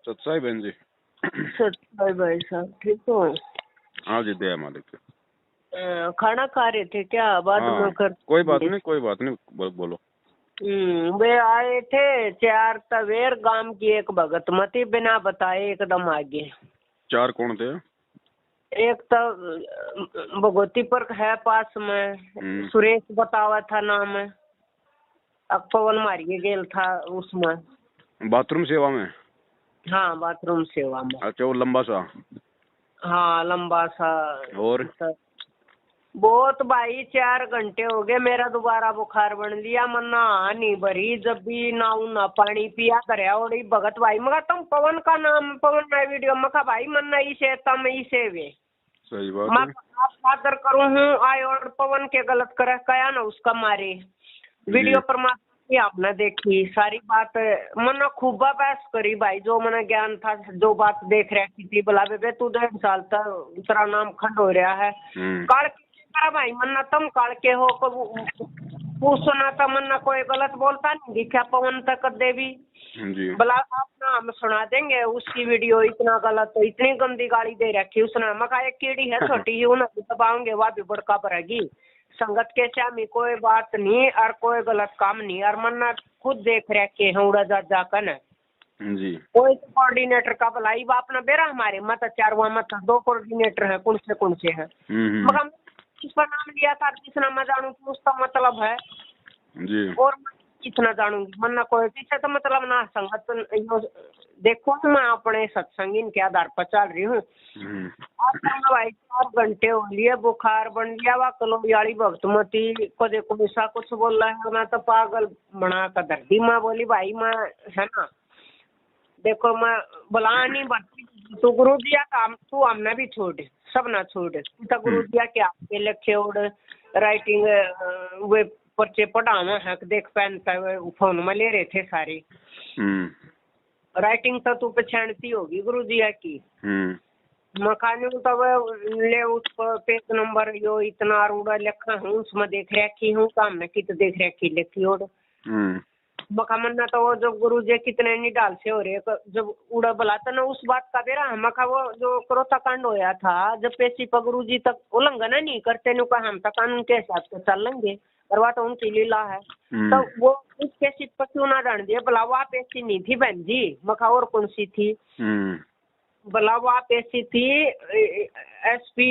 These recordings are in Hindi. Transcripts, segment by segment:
सत्साई बहन जी। सत्साई भाई साहब ठीक हो? हाँ जी, दया मालिक। खाना खा रहे थे क्या? बाद में कर कोई बात नहीं, बोलो। वे आए थे 4 तवेर गांव की एक भगत मती बिना बताए एकदम आगे। 4 कौन थे? एक तो भगवती पर है पास में, सुरेश बतावा था नाम है, पवन मारिए गेल था उसमें। बाथरूम सेवा में? हाँ बाथरूम सेवा में। अच्छा, वो लंबा सा? हाँ लंबा सा। और बहुत भाई 4 घंटे हो गए, मेरा दोबारा बुखार बन लिया। मन ना नहीं भरी, जब भी नाऊ ना पानी पिया करया। और भगत भाई मगा तुम पवन का नाम, पवन मैं वीडियो मका भाई मन ना इसे तम इसे वे सही बात है। आप आदर करूँ हूँ आय और पवन के गलत करे कया ना उसका मारे वीडियो परमात्मा की आपने देखी सारी बात। मन खूबा बहस करी भाई, जो मन ज्ञान था जो बात देख रही थी। बोला बेबे तू 1.5 साल तक तेरा नाम खंड हो रहा है। काल भाई मन्ना तुम काल के हो पूछना तो मन्ना कोई गलत बोलता नहीं दिखा पवन तक देवी जी। भला आप हम सुना देंगे उसकी वीडियो इतना गलत तो इतनी गंदी गाली दे रखी उसने। मका एक कीड़ी है छोटी ही उन्हें दबाओगे वह भी बड़का पड़ेगी। संगत के श्यामी कोई बात नहीं और कोई गलत काम नहीं और मन्ना खुद देख रखे हैं उड़ा जा जाकर जी। कोई कोऑर्डिनेटर का भलाई बाप ना बेरा हमारे मत 4 मत 2 कोऑर्डिनेटर है कौन से है मगर किसका नाम लिया था किसना मैं जानू कि उसका मतलब है जी। और कितना जानूंगी मन्ना कोई पीछे तो मतलब ना संगत देखो मैं अपने सत्संगी के आधार पर चल रही हूँ। भाई 4 घंटे हो लिए बुखार बन गया वा कलोयाली भक्तमती को देखो ऐसा कुछ बोल रहा है मैं तो पागल बना कर दर्दी माँ बोली भाई मैं है ना देखो मैं बुला नहीं बढ़ती तो गुरु जी का काम तू हमने भी छोड़ सब ना छोड़ तो गुरु जी के आपके लिखे और राइटिंग वे पर्चे पढ़ावा है देख पहनता फोन में ले रहे थे सारे। राइटिंग तो तू पहचानती होगी गुरु जी की। मकान तब ले उस पेज नंबर यो इतना रूढ़ा लिखा हूँ उसमें देख रखी हूँ काम में कित देख रखी लिखी और मकामन्ना तो वो जो गुरु जी कितने नहीं डाल से हो रहे जब उड़ा बुलाता ना उस बात का बेरा मका वो जो क्रोता कांड होया था जब पेशी पर गुरु जी तक उल्लंघन नहीं करते नु का हम तक कानून के हिसाब से चल लेंगे और वह तो उनकी लीला है। तो वो उस पेशी पर क्यों ना डाल दिया भला वह पेशी नहीं थी बहन जी मका और कौन सी थी भला वह पेशी थी एसपी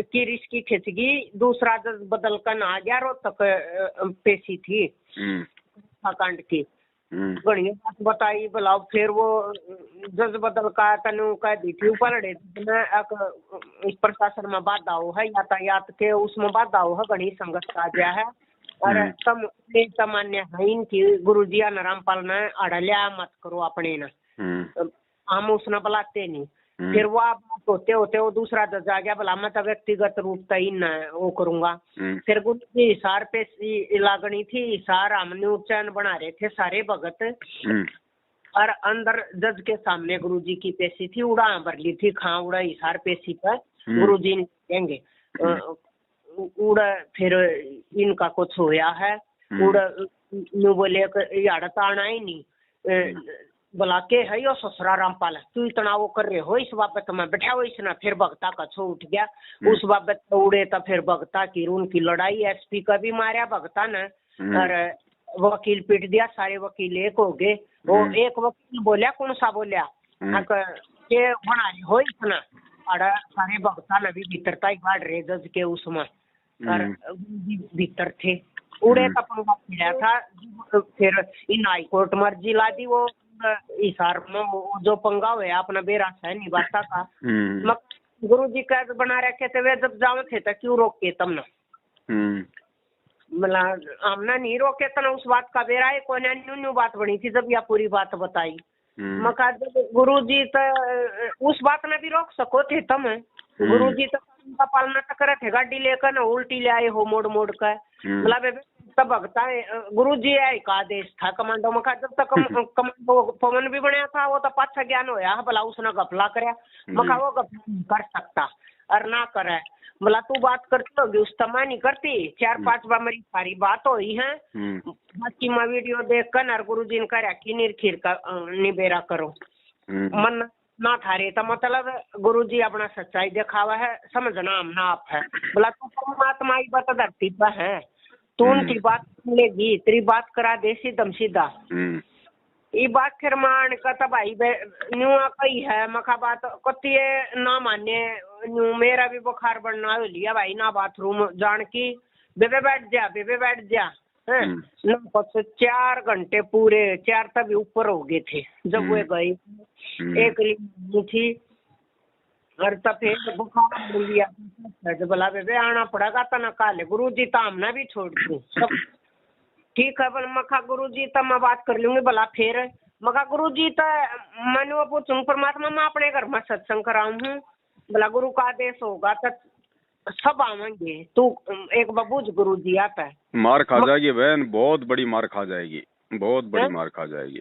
की रिश की खिंचगी दूसरा जज बदल कर ना आ गया रो तक पेशी थी कांड की बढ़िया बात बताई बुलाओ फिर वो जज बदल का तनु कह दी थी ऊपर प्रशासन में बाधा हो है यातायात के उसमें बाधा हो है बड़ी संगत का गया है और तम सामान्य है इनकी गुरु जी रामपाल ने अड़लिया मत करो अपने ना हम उसने बुलाते नहीं फिर वो बात होते होते वो दूसरा जज आ गया भला मैं तो व्यक्तिगत रूप से ही न वो करूंगा। फिर गुरु जी इशार पे लागनी थी इशार हमने उच्चारण बना रहे थे सारे भगत और अंदर जज के सामने गुरु जी की पेशी थी उड़ा भर ली थी खा उड़ा इशार पेशी पर गुरु जी ने कहेंगे उड़ा फिर इनका कुछ होया है उड़ा यूं बोले याड़ा आना ही नहीं बोला के है यो ससुरा रामपाल तू इतना वो कर रहे हो इस बाबत में बैठा हो इसना फिर भगता का छो उठ गया उस बाबत उड़े तो फिर भगता की उनकी लड़ाई एसपी का भी मारा भगता ने और वकील पीट दिया सारे वकील एक हो गए वो एक वकील बोलिया कौन सा बोलिया के बना रही हो इतना और सारे भगता ने भी भीतरता ही बाढ़ रहे जज के उसमें और भीतर थे उड़े का पंगा मिला था फिर इन हाई कोर्ट मर्जी ला दी वो इशार में जो पंगा हुआ अपना बेरा है नहीं बाता का गुरु जी का बना रखे थे वे जब जाओ थे तो क्यों रोक के तब ना मतलब हमने नहीं रोके तो उस बात का बेरा है कोई न्यू बात बनी थी जब यह पूरी बात बताई मका गुरु जी तो उस बात ने भी रोक सको थे तम गुरु जी तो का पालना तो करे थे गाड़ी लेकर ना उल्टी ले आए हो मोड़ मोड़ कर मतलब तब भगता गुरु जी है का आदेश था कमांडो में जब तक कमांडो पवन भी बनया था वो तो पाछा ज्ञान होया भला उसने गफला करया मका वो गफला नहीं कर सकता और ना करे बोला तू बात करती होगी उस तमा नहीं करती 4-5 बार मेरी सारी बात हुई है बाकी मैं वीडियो देख कर और गुरु जी ने करा कि निर्खीर का निबेरा करो मन ना थारे तो मतलब गुरुजी अपना सच्चाई दिखावा है, समझना हमना आप है। बोला तो परमात्मा ही बता धरती पर है, तू उनकी बात सुनेगी, तेरी बात करा दे सीधम सीधा। ये बात फिर मान का भाई न्यूआ कही है मखा बात कती ना माने न्यू मेरा भी बुखार बढ़ना हो लिया भाई ना बाथरूम जान की बेबे बैठ जा है ना। कुछ 4 घंटे पूरे 4 तभी ऊपर हो गए थे जब वे गए। एक थी और तब फिर बुखार बढ़ लिया, बोला बेबे आना पड़ेगा तना काले गुरुजी तो हमने भी छोड़ दूं सब ठीक है। पर मखा गुरुजी तो मैं बात कर लूंगी। भला फिर मखा गुरुजी तो मैंने वो पूछूं परमात्मा मैं अपने घर में सत्संग कराऊं हूँ। बोला गुरु का आदेश होगा तो सब आवेंगे, तू एक बबूज गुरुजी आता है। मार खा जाएगी बहन, बहुत बड़ी मार खा जाएगी, बहुत बड़ी मार खा जाएगी।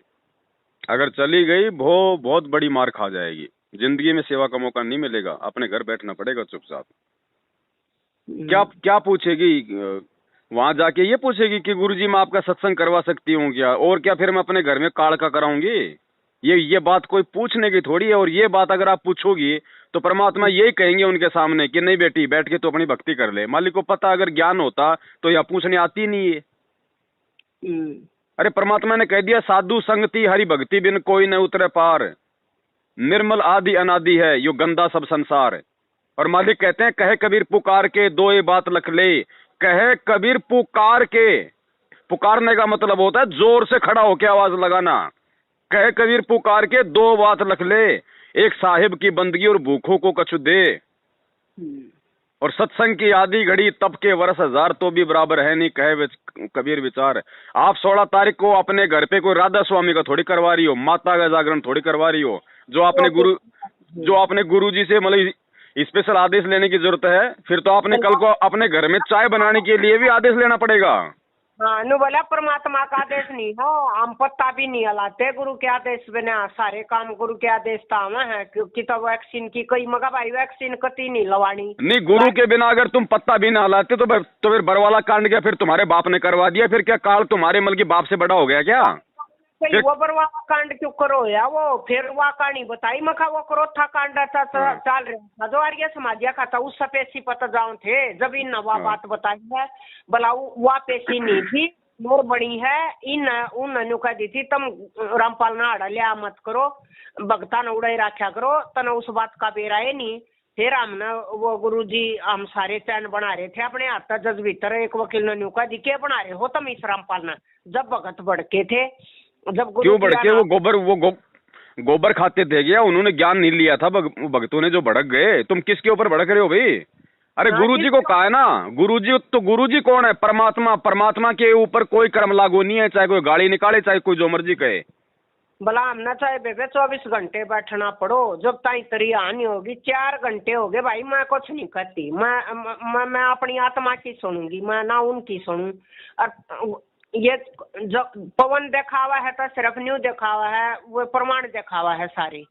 अगर चली गई बहुत बड़ी मार खा जाएगी। जिंदगी में सेवा का मौका नहीं मिलेगा, अपने घर बैठना पड़ेगा चुपचाप। क्या पूछेगी वहां जाके? ये पूछेगी कि गुरुजी मैं आपका सत्संग करवा सकती हूँ क्या? और क्या फिर मैं अपने घर में काल का कराऊंगी? ये बात कोई पूछने की थोड़ी है। और ये बात अगर आप पूछोगी तो परमात्मा यही कहेंगे उनके सामने कि नहीं बेटी बैठ के तो अपनी भक्ति कर ले। मालिक को पता अगर ज्ञान होता तो यह पूछने आती नहीं है। अरे परमात्मा ने कह दिया साधु संगति हरि भक्ति बिन कोई न उतरे पार, निर्मल आदि अनादि है यो गंदा सब संसार। और मालिक कहते हैं कहे कबीर पुकार के दो ये बात लख ले। कहे कबीर पुकार के, पुकारने का मतलब होता है जोर से खड़ा होकर आवाज लगाना। कहे कबीर पुकार के दो बात लख ले, एक साहिब की बंदगी और भूखों को कछु दे। और सत्संग की आधी घड़ी तब के वर्ष 1000 तो भी बराबर है नहीं, कहे कबीर विचार। आप 16 तारीख को अपने घर पे कोई राधा स्वामी का थोड़ी करवा रही हो, माता का जागरण थोड़ी करवा रही हो। जो आपने गुरुजी से मतलब स्पेशल आदेश लेने की जरूरत है, फिर तो आपने कल को अपने घर में चाय बनाने के लिए भी आदेश लेना पड़ेगा। हाँ नु बोला परमात्मा का आदेश नहीं हो, हम पत्ता भी नहीं हलाते गुरु के आदेश बिना, सारे काम गुरु के आदेश था है। क्योंकि तो वैक्सीन की कई मगा भाई वैक्सीन कती नहीं लवानी नहीं, गुरु के बिना अगर तुम पत्ता भी ना हलाते तो फिर बरवाला कांड क्या फिर तुम्हारे बाप ने करवा दिया? फिर क्या काल तुम्हारे मल की बाप से बड़ा हो गया क्या? वो बरवाला कांड क्यों करो या वो फिर वह कहानी बताई मखा वो करो था कांड चाल रहा था जो आर्य समाजिया का था उस पेशी पता जाऊं थे जब इन नवा बात बताई है। भला वह पेशी नहीं थी मोर बड़ी है इन उन कह दी थी तुम रामपाल ना अड़ा लिया मत करो, भगता न उड़ाई रखा करो तना उस बात का बेरा है नहीं। फिर हमने वो गुरुजी हम सारे चैन बना रहे थे अपने हाथ जज भीतर एक वकील ने न्यू का दी के बना रहे हो तुम इस रामपाल ना जब भगत भड़के थे। जब क्यों भड़के? वो गोबर खाते थे क्या? उन्होंने ज्ञान नहीं लिया था भक्तों ने जो भड़क गए। तुम किसके ऊपर भड़क रहे हो भाई? अरे गुरुजी को कहा है ना, गुरुजी कौन है? परमात्मा। परमात्मा के ऊपर कोई कर्म लागू नहीं है, चाहे कोई गाड़ी निकाले चाहे कोई जो मर्जी कहे। भला हमने चाहे बेबे 24 घंटे बैठना पड़ो जब ताई तरी आनी होगी। 4 घंटे हो गए भाई मैं कुछ नहीं करती, मैं अपनी आत्मा की सुनूंगी, मैं ना उनकी सुनूं। और ये जो पवन दिखावा है तो सिर्फ न्यू दिखावा है, वो प्रमाण दिखावा है सारी।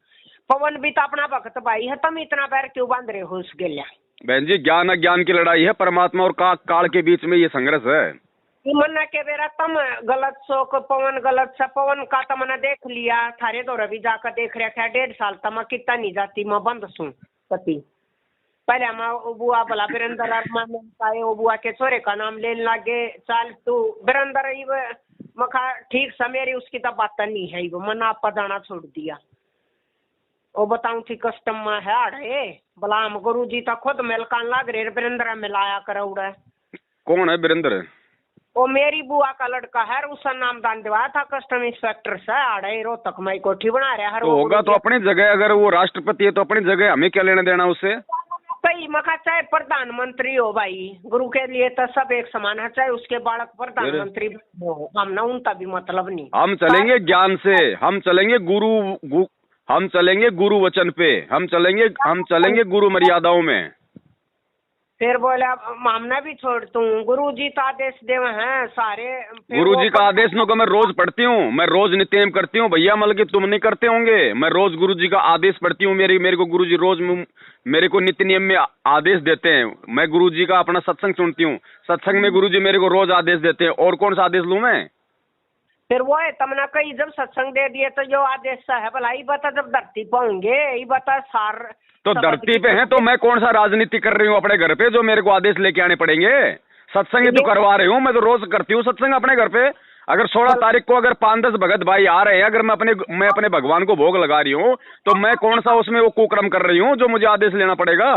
पवन भी तो अपना भक्त भाई है, तुम इतना पैर क्यों बांध रहे हो उसके लिए? बहन जी ज्ञान अज्ञान की लड़ाई है, परमात्मा और काल के बीच में ये संघर्ष है। मना के बेरा तुम गलत सोक पवन गलत सा पवन का तमने देख लिया थारे दो रवि जाकर देख रखा है 1.5 साल तक मैं कितना नहीं जाती मैं बंद सू पति। पहले हम बुआ बोला बिरंदर वो बुआ के छोरे का नाम लेने लगे चाल तू बिरंदर मखा ठीक सा मेरी उसकी तो बात नहीं है वो मन आप जाना छोड़ दिया। वो बताऊं थी कस्टम में है अड़े बोला हम गुरु जी तो खुद मिलकान लग रहे बिरंदर मिलाया कर उड़ा। कौन है बिरंदर? वो मेरी बुआ का लड़का है, उसका नाम दान दिवाया था कस्टम इंस्पेक्टर से आड़े रोहतक में कोठी बना रहा है। तो होगा तो अपनी जगह, अगर वो राष्ट्रपति है तो अपनी जगह, हमें क्या लेना देना उससे? कई मखा चाहे प्रधानमंत्री हो भाई गुरु के लिए तो सब एक समान है, चाहे उसके बालक प्रधानमंत्री हो, हम ना उनका भी मतलब नहीं। हम चलेंगे ज्ञान से, हम चलेंगे हम चलेंगे गुरु वचन पे, हम चलेंगे गुरु मर्यादाओं में। फिर बोला मामना भी छोड़ तू गुरु जी का आदेश देव हैं सारे। गुरु जी का आदेश नो को मैं रोज पढ़ती हूँ, मैं रोज नित्यम करती हूँ भैया, मतलब कि तुम नहीं करते होंगे। मैं रोज गुरु जी का आदेश पढ़ती हूँ, मेरे को गुरु जी रोज मेरे को नित्य नियम में आदेश देते हैं। मैं गुरु जी का अपना सत्संग सुनती हूँ, सत्संग में गुरु जी मेरे को रोज आदेश देते हैं। और कौन सा आदेश लूँ मैं? फिर वो है तमना कहीं जब सत्संग दे दिए तो जो आदेश है भला ये बता जब धरती पे होंगे ये बता सार तो धरती पे है तो मैं कौन सा राजनीति कर रही हूँ अपने घर पे जो मेरे को आदेश लेके आने पड़ेंगे? सत्संग ही तो करवा रही हूँ, मैं तो रोज करती हूँ सत्संग अपने घर पे। अगर 16 तारीख को अगर 5-10 भगत भाई आ रहे हैं, अगर मैं अपने भगवान को भोग लगा रही हूँ तो मैं कौन सा उसमें वो कुकर्म कर रही हूँ जो मुझे आदेश लेना पड़ेगा?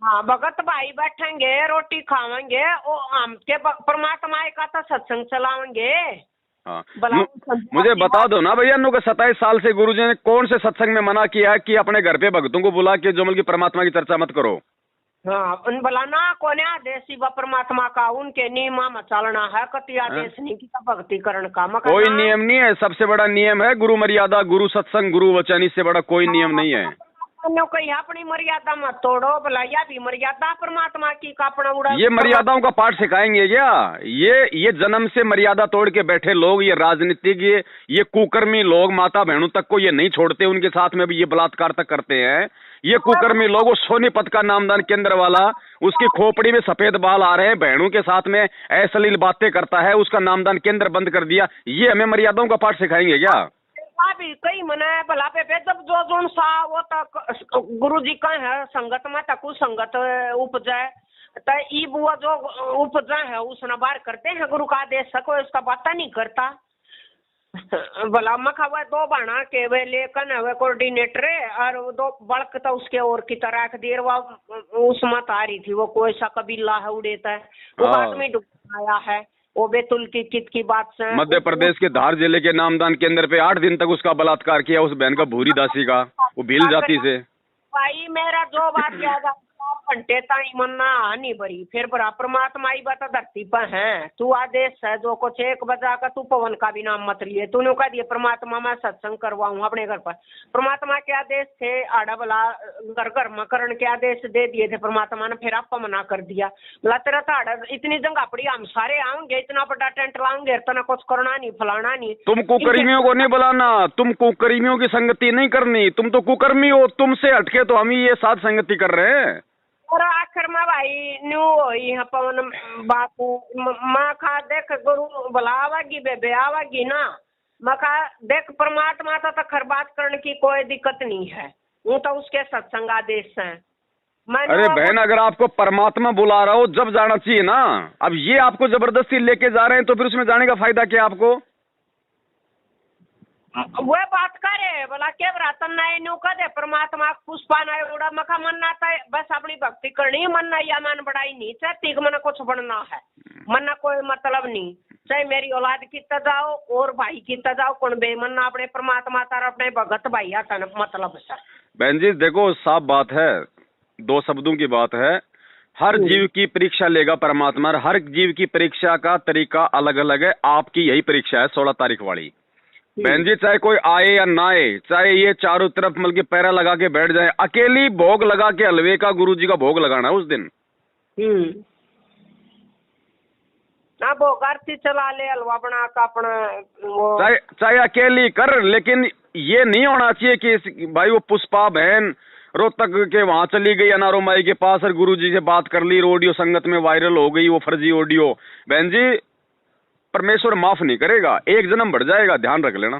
हाँ भगत भाई बैठेंगे रोटी खावेंगे हम के परमात्मा का तो सत्संग चलावेंगे। हाँ मुझे बता दो ना भैया, 27 साल से गुरुजी ने कौन से सत्संग में मना किया है कि अपने घर पे भक्तों को बुला के जो मतलब परमात्मा की चर्चा मत करो? हाँ उन बुलाना कोने आदेश परमात्मा का उनके नियम में चलना है, कति आदेश नहीं की भक्ति करण का कोई नियम नहीं है। सबसे बड़ा नियम है गुरु मर्यादा, गुरु सत्संग, गुरु वचन, इससे बड़ा कोई नियम नहीं है। कहीं अपनी मर्यादा मत तोड़ो, भला या भी मर्यादा परमात्मा की का अपना उड़ा। ये मर्यादाओं का पाठ सिखाएंगे क्या? ये जन्म से मर्यादा तोड़ के बैठे लोग, ये राजनीतिक, ये कुकर्मी लोग माता बहनों तक को ये नहीं छोड़ते, उनके साथ में भी ये बलात्कार तक करते हैं। ये कुकर्मी लोग, वो सोनीपत का नामदान केंद्र वाला, उसकी खोपड़ी में सफेद बाल आ रहे हैं, बहनों के साथ में अश्लील बातें करता है, उसका नामदान केंद्र बंद कर दिया। ये हमें मर्यादाओं का पाठ सिखाएंगे क्या? भी कई मना भला पे जब जो जोन सा वो तक गुरु जी का है संगत में तक संगत उपजाए तो ई बुआ जो उपजा है उसने बार करते हैं गुरु का आदेश सको उसका बात नहीं करता। भला मखा हुआ दो बना के वे लेकन है कोऑर्डिनेटर और दो बड़क तो उसके और की तरह देर वो उसमें आ रही थी, वो कोई सा कबीला है उड़ेता है वो बाद में डूब आया है। वो बेतुल की कित की बात से मध्य प्रदेश के धार जिले के नामदान केंद्र पे 8 दिन तक उसका बलात्कार किया उस बहन का, भूरी दासी का, वो भील जाति से। भाई मेरा जो बात याद 4 घंटे ताई मन्ना नहीं बरी फिर बरा परमात्मा ही बता धरती पर है तू आदेश है जो कुछ 1 बजा का तू पवन का भी नाम मत लिए, तूने कह दिया परमात्मा मैं सत्संग करवाऊँ अपने घर पर। परमात्मा के आदेश थे आड़ा बला घर घर मकरण के आदेश दे दिए थे परमात्मा ने, फिर आप मना कर दिया। बोला तेरा तो आड़ा इतनी जंगा पड़ी हम सारे आऊंगे, इतना बड़ा टेंट लाऊंगे, इतना कुछ करना नहीं फलाना नहीं। तुम कुकर्मियों को नहीं बुलाना, तुम कुकर्मियों की संगति नहीं करनी, तुम तो कुकर्मी हो, तुमसे हटके तो हम ही ये साथ संगति कर रहे हैं। और आखिर में भाई न्यू होई पवन बापू माँ खा देख गुरु बुलावागी बेबे आवागी ना, मैं कहा देख परमात्मा तो खर बात करने की कोई दिक्कत नहीं है, वो तो उसके सत्संग आदेश है। अरे बहन अगर आपको परमात्मा बुला रहा हो जब जाना चाहिए ना, अब ये आपको जबरदस्ती लेके जा रहे हैं तो फिर उसमें जाने का फायदा क्या आपको? वो बात करे बोला के बरातन नाय न्यू कदे परमात्मा पुष्पा नाय उड़ा मखा मनना था बस अपनी भक्ति करनी मनना या मन बढ़ाई नहीं चाहती कि मना कुछ बनना है, मना कोई मतलब नहीं, चाहे मेरी औलाद की जाओ और भाई की जाओ कौन बेमन्ना अपने परमात्मा तार अपने भगत भाई आता मतलब सर। बहन जी देखो साफ बात है, 2 शब्दों की बात है, हर जीव की परीक्षा लेगा परमात्मा, हर जीव की परीक्षा का तरीका अलग अलग है। आपकी यही परीक्षा है 16 तारीख वाली। बहन जी चाहे कोई आए या ना आए, चाहे ये चारों तरफ मतलब पैरा लगा के बैठ जाए, अकेली भोग लगा के हलवे का गुरुजी का भोग लगाना उस दिन। ना भोग आरती चला ले हलवा बना का अपना चाहे अकेली कर, लेकिन ये नहीं होना चाहिए कि भाई वो पुष्पा बहन रोहतक के वहां चली गई अनारो माई के पास और गुरुजी से बात कर ली, ऑडियो संगत में वायरल हो गई वो फर्जी ऑडियो। बहन जी परमेश्वर माफ नहीं करेगा, 1 जन्म बढ़ जाएगा, ध्यान रख लेना।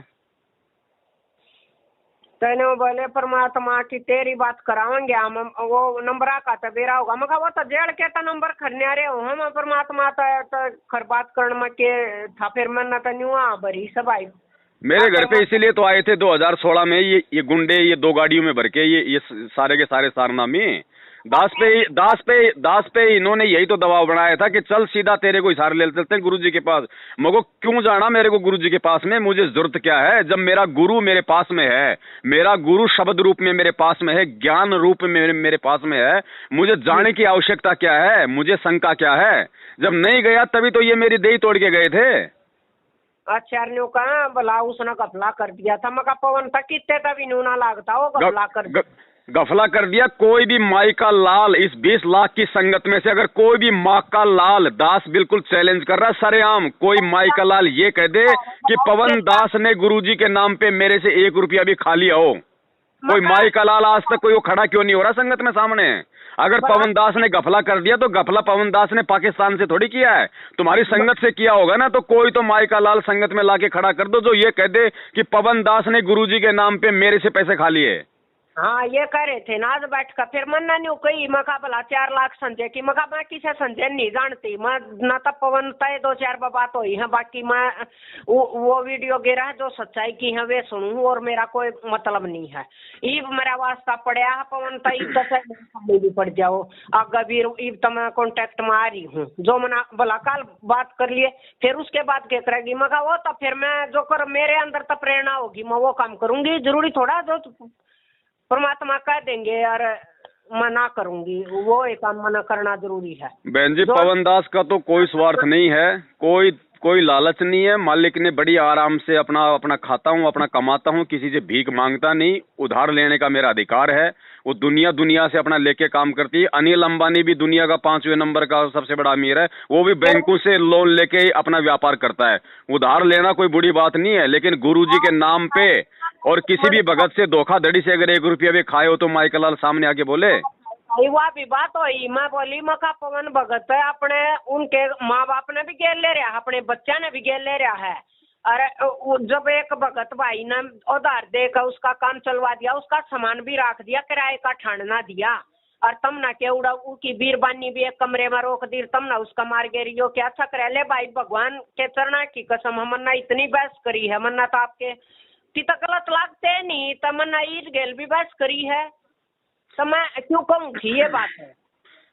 तेने बोले परमात्मा की तेरी बात करावेंगे हम, वो नंबर का तबेरा होगा मगर वो तो जेल के तो नंबर खरने रहे हो हम परमात्मा तो खर बात करने में के था फिर मन तो न्यू भरी सब आई मेरे घर पे इसीलिए तो आए थे 2016 में ये गुंडे, ये 2 गाड़ियों में भर के ये सारे के सारे सारनामे दास पे इन्होंने यही तो दबाव बनाया था कि चल सीधा तेरे को इशारे ले चलते हैं गुरुजी के पास। मगर क्यों जाना मेरे को गुरुजी के पास में, मुझे जरूरत क्या है जब मेरा गुरु मेरे पास में है, मेरा गुरु शब्द रूप में मेरे पास में है, ज्ञान रूप में मेरे पास में है, मुझे जाने की आवश्यकता क्या है, मुझे शंका क्या है? जब नहीं गया तभी तो ये मेरी देही तोड़ के गए थे। आचार्यों का भला उसने गफला कर दिया था मका पवन तक कितने तभी नूना लागता हो गफला कर दिया। कोई भी माई का लाल इस 20 लाख की संगत में से अगर कोई भी माँ का लाल, दास बिल्कुल चैलेंज कर रहा है सरेआम, कोई माई का लाल ये कह दे कि पवन दास ने गुरुजी के नाम पे मेरे से 1 रुपया भी खा लिया हो, कोई माई का लाल आज तक कोई वो खड़ा क्यों नहीं हो रहा संगत में सामने? अगर पवन दास ने गफला कर दिया तो गफला पवन दास ने पाकिस्तान से थोड़ी किया है, तुम्हारी संगत से किया होगा ना। तो कोई तो माई का लाल संगत में लाके खड़ा कर दो जो ये कह दे कि पवन दास ने गुरुजी के नाम पे मेरे से पैसे खा लिए। हाँ ये कह रहे थे ना आज बैठ कर, फिर मन नहीं कही मका भला 4 लाख संजय की, मका मैं किसे संजय नहीं जानती मैं न, तब पवन तय 2-4 बात हुई है, बाकी मैं वो वीडियो गिरा है जो सच्चाई की है वे सुनूं और मेरा कोई मतलब नहीं है। ईब मेरा वास्ता पड़ा है पवन तय भी पड़ जाओ आगे भी ईब तो मैं कॉन्टेक्ट में आ रही हूँ, जो मना भला काल बात कर लिए फिर उसके बाद क्या करेगी मका वो, तब फिर मैं जो कर मेरे अंदर तब प्रेरणा होगी मैं वो काम करूंगी, जरूरी थोड़ा जो परमात्मा कह देंगे और मना करूंगी वो एक काम मना करना जरूरी है। बहन जी पवन दास का तो कोई स्वार्थ नहीं है, कोई लालच नहीं है, मालिक ने बड़ी आराम से अपना खाता हूँ, अपना कमाता हूँ, किसी से भीख मांगता नहीं, उधार लेने का मेरा अधिकार है। वो दुनिया से अपना लेके काम करती है। अनिल अंबानी भी दुनिया का 5वें नंबर का सबसे बड़ा अमीर है, वो भी बैंकों से लोन लेके अपना व्यापार करता है। उधार लेना कोई बुरी बात नहीं है, लेकिन गुरुजी के नाम पे और किसी भी भगत से धोखाधड़ी से अगर 1 रुपया भी खाए हो तो माइकलाल सामने आके बोले वह भी बात हुई। मैं बोली मका पवन भगत है अपने उनके माँ बाप ने भी गेल ले रहा, अपने बच्चा ने भी गेल ले रहा है। अरे जब एक भगत भाई ने उधार देकर उसका काम चलवा दिया, उसका सामान भी रख दिया, किराए का ठाणना दिया, और तम ना के उड़ा की बीरबानी भी एक कमरे में रोक दी, तम ना उसका मार गेरियो क्या अच्छा करे ले भाई भगवान के चरणा की कसम हमने इतनी बहस करी है, मन्ना तो आपके कि तो गलत लागते नहीं तमन्ना ईद गेल भी बहस करी है तो मैं क्यों कहूँगी ये बात है।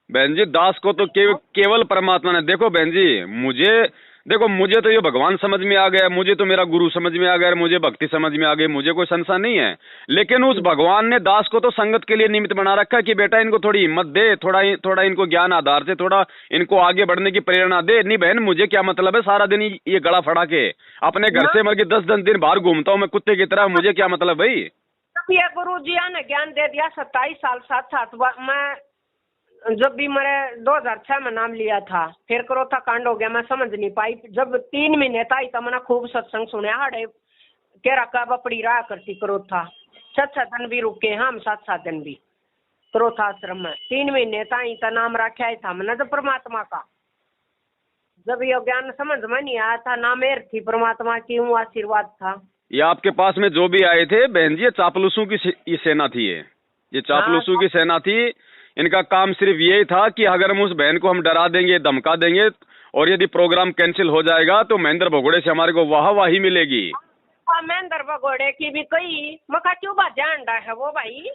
बहन जी दास को तो केवल परमात्मा ने, देखो बहन जी मुझे तो ये भगवान समझ में आ गया, मुझे तो मेरा गुरु समझ में आ गया, मुझे भक्ति समझ में आ गई, मुझे कोई संशय नहीं है। लेकिन उस भगवान ने दास को तो संगत के लिए निमित्त बना रखा है कि बेटा इनको थोड़ी हिम्मत दे, थोड़ा इनको ज्ञान आधार से थोड़ा इनको आगे बढ़ने की प्रेरणा दे। नहीं बहन मुझे क्या मतलब है सारा दिन ये गला फड़ा के अपने घर से मर के 10 दिन बाहर घूमता हूँ मैं कुत्ते की तरह, मुझे क्या मतलब भाई। ये गुरु जी ने ज्ञान दे दिया 27 साल साथ मैं जब भी मेरे 2006 में नाम लिया था, फिर क्रोथा कांड हो गया, मैं समझ नहीं पाई। जब 3 महीने था तो मैंने खूब सत्संग सुने, हाड़े के रखा बपड़ी रहा करती क्रोथा, 6 दिन भी रुके हम 7 दिन भी क्रोथा आश्रम में 3 महीने था ही तो नाम रखा ही था मैंने तो परमात्मा का। जब ये ज्ञान समझ में नहीं आया था ना मेर थी परमात्मा की हूँ आशीर्वाद था। ये आपके पास में जो भी आए थे बहन जी ये चापलूसों की ये सेना थी, ये चापलूसों की सेना थी। इनका काम सिर्फ यही था कि अगर हम उस बहन को हम डरा देंगे धमका देंगे और यदि प्रोग्राम कैंसिल हो जाएगा तो महेंद्र भगोड़े से हमारे को वाहवाही मिलेगी। महेंद्र भगोड़े की भी कई मका क्यों बात जान है वो भाई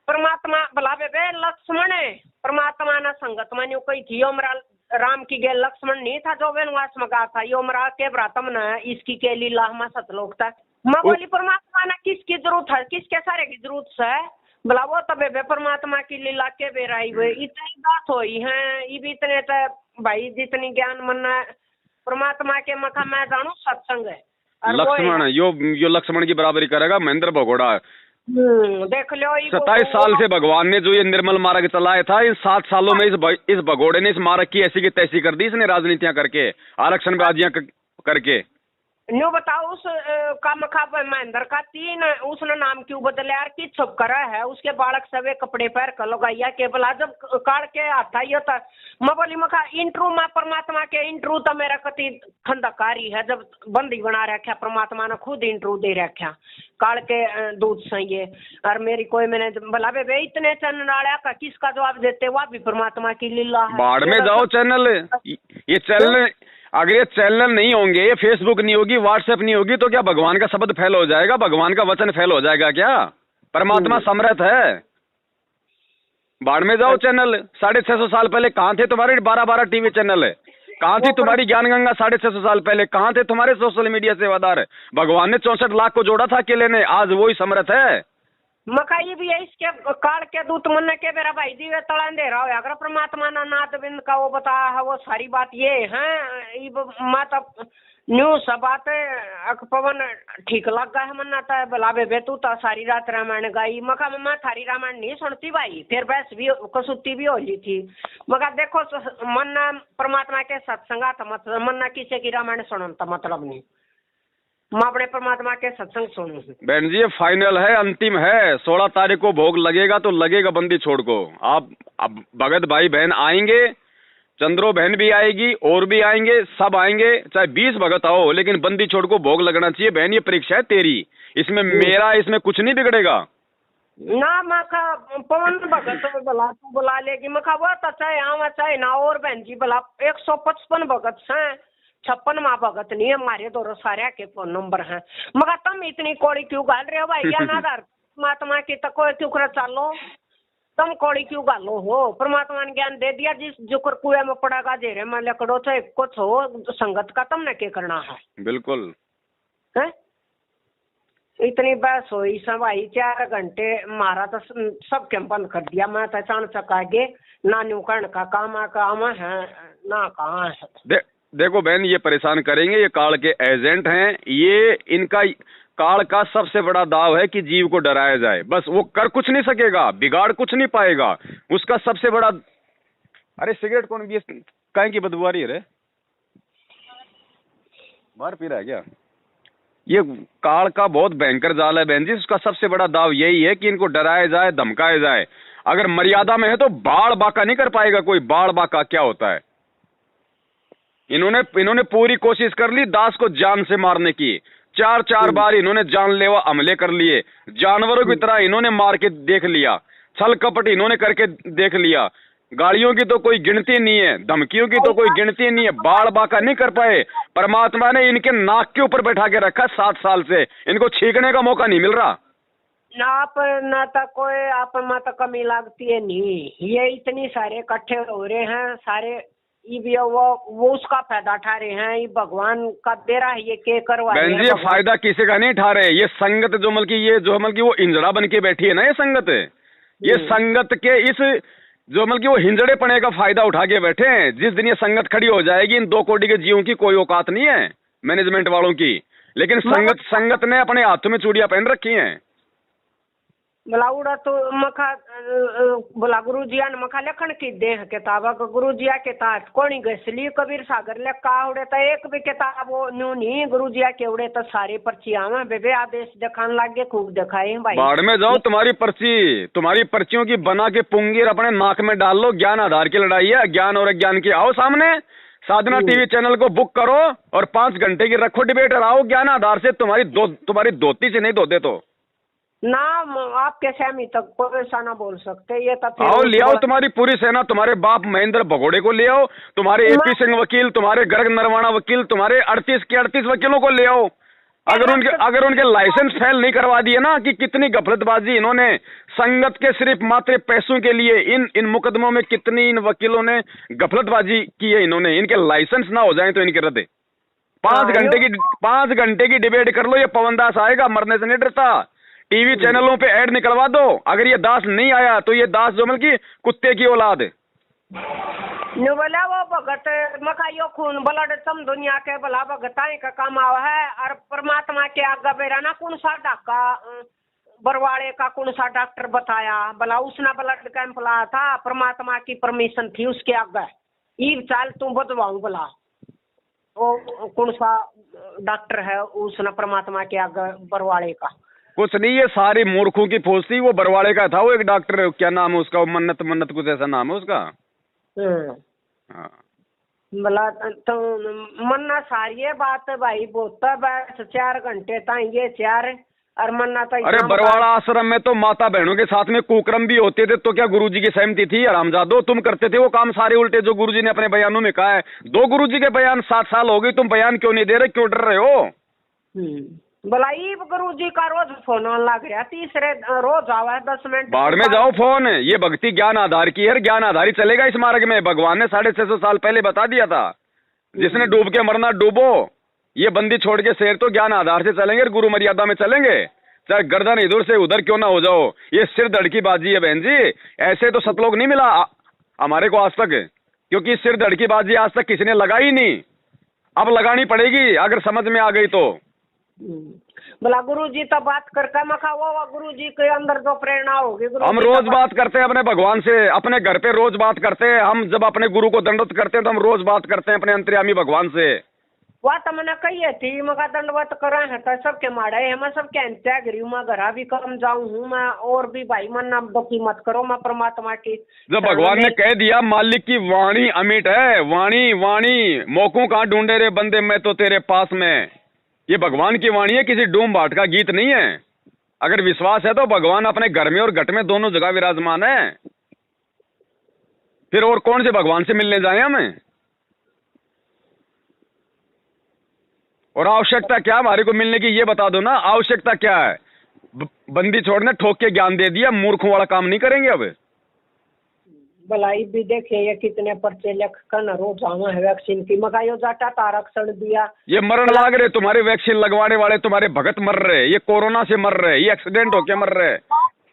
परमात्मा भला बे लक्ष्मण है परमात्मा ना संगत में कही थी योमरा राम की गेल लक्ष्मण नहीं था जो वनवास में गया था, योमरा के व्रतम न इसकी के लीला में सतलोक तक मैं बोली परमात्मा ना किसकी जरूरत है, किसके सारे की जरूरत है भला वो तबे बे परमात्मा की लीला के बेराई हुए इतनी बात हुई है। ये भी इतने तो भाई जितनी ज्ञान मन परमात्मा के मखा मैं जानू सत्संग है लक्ष्मण यो लक्ष्मण की बराबरी करेगा महेंद्र भगोड़ा। देख लो 27 साल से भगवान ने जो ये निर्मल मार्ग चलाया था इन 7 सालों में इस भगोड़े ने इस मार्ग की ऐसी की तैसी कर दी इसने, राजनीतियां करके आरक्षण बाजियां करके। न्यू बताओ उस का मखा महेंद्र का 3 उसने नाम क्यों बदले यार की छुप करा है उसके बालक सवे कपड़े पैर कर लगाइया के बोला जब काट के आता ही होता मैं बोली मखा इंट्रू में परमात्मा के इंट्रू तो मेरा कति खंडकारी है जब बंदी बना रखा परमात्मा ने खुद इंट्रू दे रखा काल के दूध सही और मेरी कोई मैंने बोला बे इतने चैनल का किसका जवाब देते वह भी परमात्मा की लीला है। बाढ़ में जाओ चैनल, ये चैनल अगर ये चैनल नहीं होंगे, ये फेसबुक नहीं होगी, व्हाट्सएप नहीं होगी तो क्या भगवान का शब्द फैल हो जाएगा, भगवान का वचन फैल हो जाएगा क्या? परमात्मा समर्थ है। बाढ़ में जाओ चैनल 650 साल पहले कहाँ थे तुम्हारे 12-12 टीवी चैनल है, कहाँ थी तुम्हारी ज्ञान गंगा 650 साल पहले, कहाँ थे तुम्हारे सोशल मीडिया सेवादार? भगवान ने 64 लाख को जोड़ा था अकेले ने, आज वही समर्थ है। मकाई भी है इसके काल के दूत मन के मेरा भाई दिवे तड़ा दे रहा है अगर परमात्मा ना नाथ बिंद का वो बता है वो सारी बात ये है मत न्यू सब बात पवन ठीक लग गया है मन्ना था बोला बे तू तो सारी रात रामायण गाई मका मैं थारी रामायण नहीं सुनती भाई फिर बस भी कसुती भी हो ली थी मगर देखो मन्ना परमात्मा के सत्संगा था मतलब मन्ना किसी की रामायण सुनन था मतलब नहीं मैं अपने परमात्मा के सत्संग सुनूं। बहन जी ये फाइनल है, अंतिम है, 16 तारीख को भोग लगेगा तो लगेगा बंदी छोड़ को। आप अब भगत भाई बहन आएंगे, चंद्रो बहन भी आएगी और भी आएंगे, सब आएंगे, चाहे 20 भगत आओ, लेकिन बंदी छोड़ को भोग लगना चाहिए। बहन ये परीक्षा है तेरी, इसमें मेरा इसमें कुछ नहीं बिगड़ेगा ना। मखा पवन भगत भला तू बुला लेगी, मखा वो तो चाहे आवा चाहे ना। और बहन जी भला 155 भगत हैं, 56 माँ भगत नहीं है हमारे दोनों सारे के फोन नंबर हैं। मगर तुम इतनी कौड़ी क्यों गाल रहे हो भाई? ज्ञान आधार परमात्मा की तो कोई क्यों कर चालो, तुम कौड़ी क्यों गालो हो? परमात्मा ने ज्ञान दे दिया, जिस जो कर कुएं में पड़ेगा जेरे में लकड़ो चाहे कुछ हो, संगत का तुमने क्या करना है? बिल्कुल है इतनी बहस हुई सब आई 4 घंटे मारा तो सब कैंप बंद कर दिया। मैं तो चाणचक आगे ना न्यूकर्ण का काम है ना कहाँ है। देखो बहन ये परेशान करेंगे, ये काल के एजेंट हैं, ये इनका काल का सबसे बड़ा दाव है कि जीव को डराया जाए, बस वो कर कुछ नहीं सकेगा, बिगाड़ कुछ नहीं पाएगा, उसका सबसे बड़ा। अरे सिगरेट कौन भी काहे की बदबू आ रही है रे? बाहर पी रहा है क्या? ये काल का बहुत भयंकर जाल है बहन जी, उसका सबसे बड़ा दाव यही है कि इनको डराया जाए, धमकाया जाए। अगर मर्यादा में है तो बाढ़ बाका नहीं कर पाएगा कोई। बाढ़ बाका क्या होता है? इन्होंने पूरी कोशिश कर ली दास को जान से मारने की, 4 बार इन्होंने जानलेवा हमले कर लिए, जानवरों की तरह इन्होंने मार के देख लिया, छल कपट इन्होंने करके देख लिया। गाड़ियों की तो कोई गिनती नहीं है, धमकियों की तो कोई गिनती नहीं है, बाढ़ बाका नहीं कर पाए। परमात्मा ने इनके नाक के ऊपर बैठा के रखा 7 साल से, इनको छींकने का मौका नहीं मिल रहा ना। आप ना तो कोई आप में तो कमी लगती है नहीं, ये इतनी सारे इकट्ठे हो रहे हैं सारे, ये वो उसका फायदा उठा रहे हैं। ये भगवान का दे रहा है, ये के करवा रहे हैं। ये फायदा किसी का नहीं उठा रहे, ये संगत जो मतलब वो इंजड़ा बन के बैठी है ना, ये संगत है, ये संगत के इस जो मतलब वो हिंजड़े पने का फायदा उठा के बैठे हैं। जिस दिन ये संगत खड़ी हो जाएगी, इन 2 कोटि के जीवों की कोई औकात नहीं है मैनेजमेंट वालों की, लेकिन संगत ने अपने हाथों में चूड़ियां पहन रखी हैं। बलाउड़ा तो मखा बोला गुरुजिया ने मखा लखन की देह किताब गुरुजिया के तात कोणी गसली कबीर सागर ले का उड़े तो एक भी किताब वो न्यू नहीं गुरुजिया के उड़े तो सारे पर्ची आवा बेबे आदेश दिखाने लागे खूब दिखाए भाई। बाढ़ में जाओ, तुम्हारी पर्चियों की बना के पुंगीर अपने नाक में डाल लो। ज्ञान आधार की लड़ाई है, ज्ञान और अज्ञान की। आओ सामने साधना टीवी चैनल को बुक करो और 5 घंटे की रखो डिबेट और आओ ज्ञान आधार से। तुम्हारी धोती से नहीं धोते तो ना आपके सहमी तक कोई ऐसा ना बोल सकते। ये तो आओ ले आओ तुम्हारी पूरी सेना, तुम्हारे बाप महेंद्र भगोड़े को ले आओ, तुम्हारे एपी सिंह वकील, तुम्हारे गर्ग नरवाणा वकील, तुम्हारे 38 के 38 वकीलों को ले आओ। अगर उनके लाइसेंस फेल नहीं करवा दिए ना कि कितनी गफलतबाजी इन्होंने संगत के सिर्फ मात्र पैसों के लिए इन मुकदमों में कितनी इन वकीलों ने गफलतबाजी की है इन्होंने, इनके लाइसेंस ना हो जाए तो इनके रद्द। 5 घंटे की डिबेट कर लो, ये पवन दास आएगा, मरने से नहीं डरता। टीवी चैनलों पे ऐड निकलवा दो। अगर ये दास नहीं आया तो ये दास जो मतलब की कुत्ते की औलाद है। बोला वो भगत मखाइयो खून ब्लड तम दुनिया के भला भगताई का काम आवा है। और परमात्मा के आगे बेरा ना कौन सा डाका बरवाड़े का कौन सा डॉक्टर बताया भला उसने ब्लड कैंप लाया था, परमात्मा की परमिशन थी उसके आगे। ई चाल तू बदवाऊ भला वो कौन सा डॉक्टर है उसने परमात्मा के आगे बरवाड़े का कुछ नहीं, ये सारी मूर्खों की फौज थी। वो बरवाड़े का था वो एक डॉक्टर, क्या नाम है उसका, मन्नत कुछ ऐसा नाम है उसका। हाँ भला तो मन्ना सारी बात भाई बोता बस 4 घंटे था ये 4 और मन्ना तो। अरे बरवाड़ा आश्रम में तो माता बहनों के साथ में कुक्रम भी होते थे, तो क्या गुरुजी की सहमति थी? हरामजादो तुम करते थे वो काम सारे उल्टे जो गुरुजी ने अपने बयानों में कहा है। 2 गुरुजी के बयान 7 साल हो गई, तुम बयान क्यों नहीं दे रहे, क्यों डर रहे हो? भलाई गुरुजी का रोज फोन लग गया, तीसरे रोज आवा है 10 मिनट। बाढ़ में जाओ फोन। ये भक्ति ज्ञान आधार की है, ज्ञान आधार ही चलेगा इस मार्ग में। भगवान ने 650 साल पहले बता दिया था, जिसने डूब के मरना डूबो। ये बंदी छोड़ के शेर तो ज्ञान आधार से चलेंगे, गुरु मर्यादा में चलेंगे, चाहे गर्दन इधर से उधर क्यों ना हो जाओ। ये सिर धड़ की बाजी है बहन जी, ऐसे तो सतलोक नहीं मिला हमारे को आज तक, क्योंकि सिर धड़ की बाजी आज तक किसी ने लगाई नहीं। अब लगानी पड़ेगी अगर समझ में आ गई तो। बोला गुरुजी तो बात करके मखा वो गुरुजी के अंदर जो प्रेरणा होगी। हम रोज बात करते हैं अपने भगवान से, अपने घर पे रोज बात करते हैं हम। जब अपने गुरु को दंडवत करते हैं तो हम रोज बात करते हैं अपने अंतर्यामी भगवान से। बात मैंने कही थी मगा दंडवत करे है तो सबके माड़े है मैं सबके अंत्या गिरी मैं घरा भी कम जाऊं हूँ मैं और भी भाई मन नाम दुखी मत करो मैं परमात्मा की जब भगवान ने कह दिया मालिक की वाणी अमिट है, वाणी वाणी मौकों कहाँ ढूंढे रे बंदे मैं तो तेरे पास में, ये भगवान की वाणी है, किसी डूम भाट का गीत नहीं है। अगर विश्वास है तो भगवान अपने घर में और घट में दोनों जगह विराजमान है, फिर और कौन से भगवान से मिलने जाए हमें? और आवश्यकता क्या हमारे को मिलने की, ये बता दो ना, आवश्यकता क्या है? बंदी छोड़ने ठोक के ज्ञान दे दिया, मूर्खों वाला काम नहीं करेंगे अब। भलाई भी देखिए ये कितने पर्चे लिख कर रोज आवा है वैक्सीन की मगायो जाटा आरक्षण दिया, ये मरण लाग रहे तुम्हारे वैक्सीन लगवाने वाले, तुम्हारे भगत मर रहे, ये कोरोना से मर रहे, ये एक्सीडेंट होके मर रहे,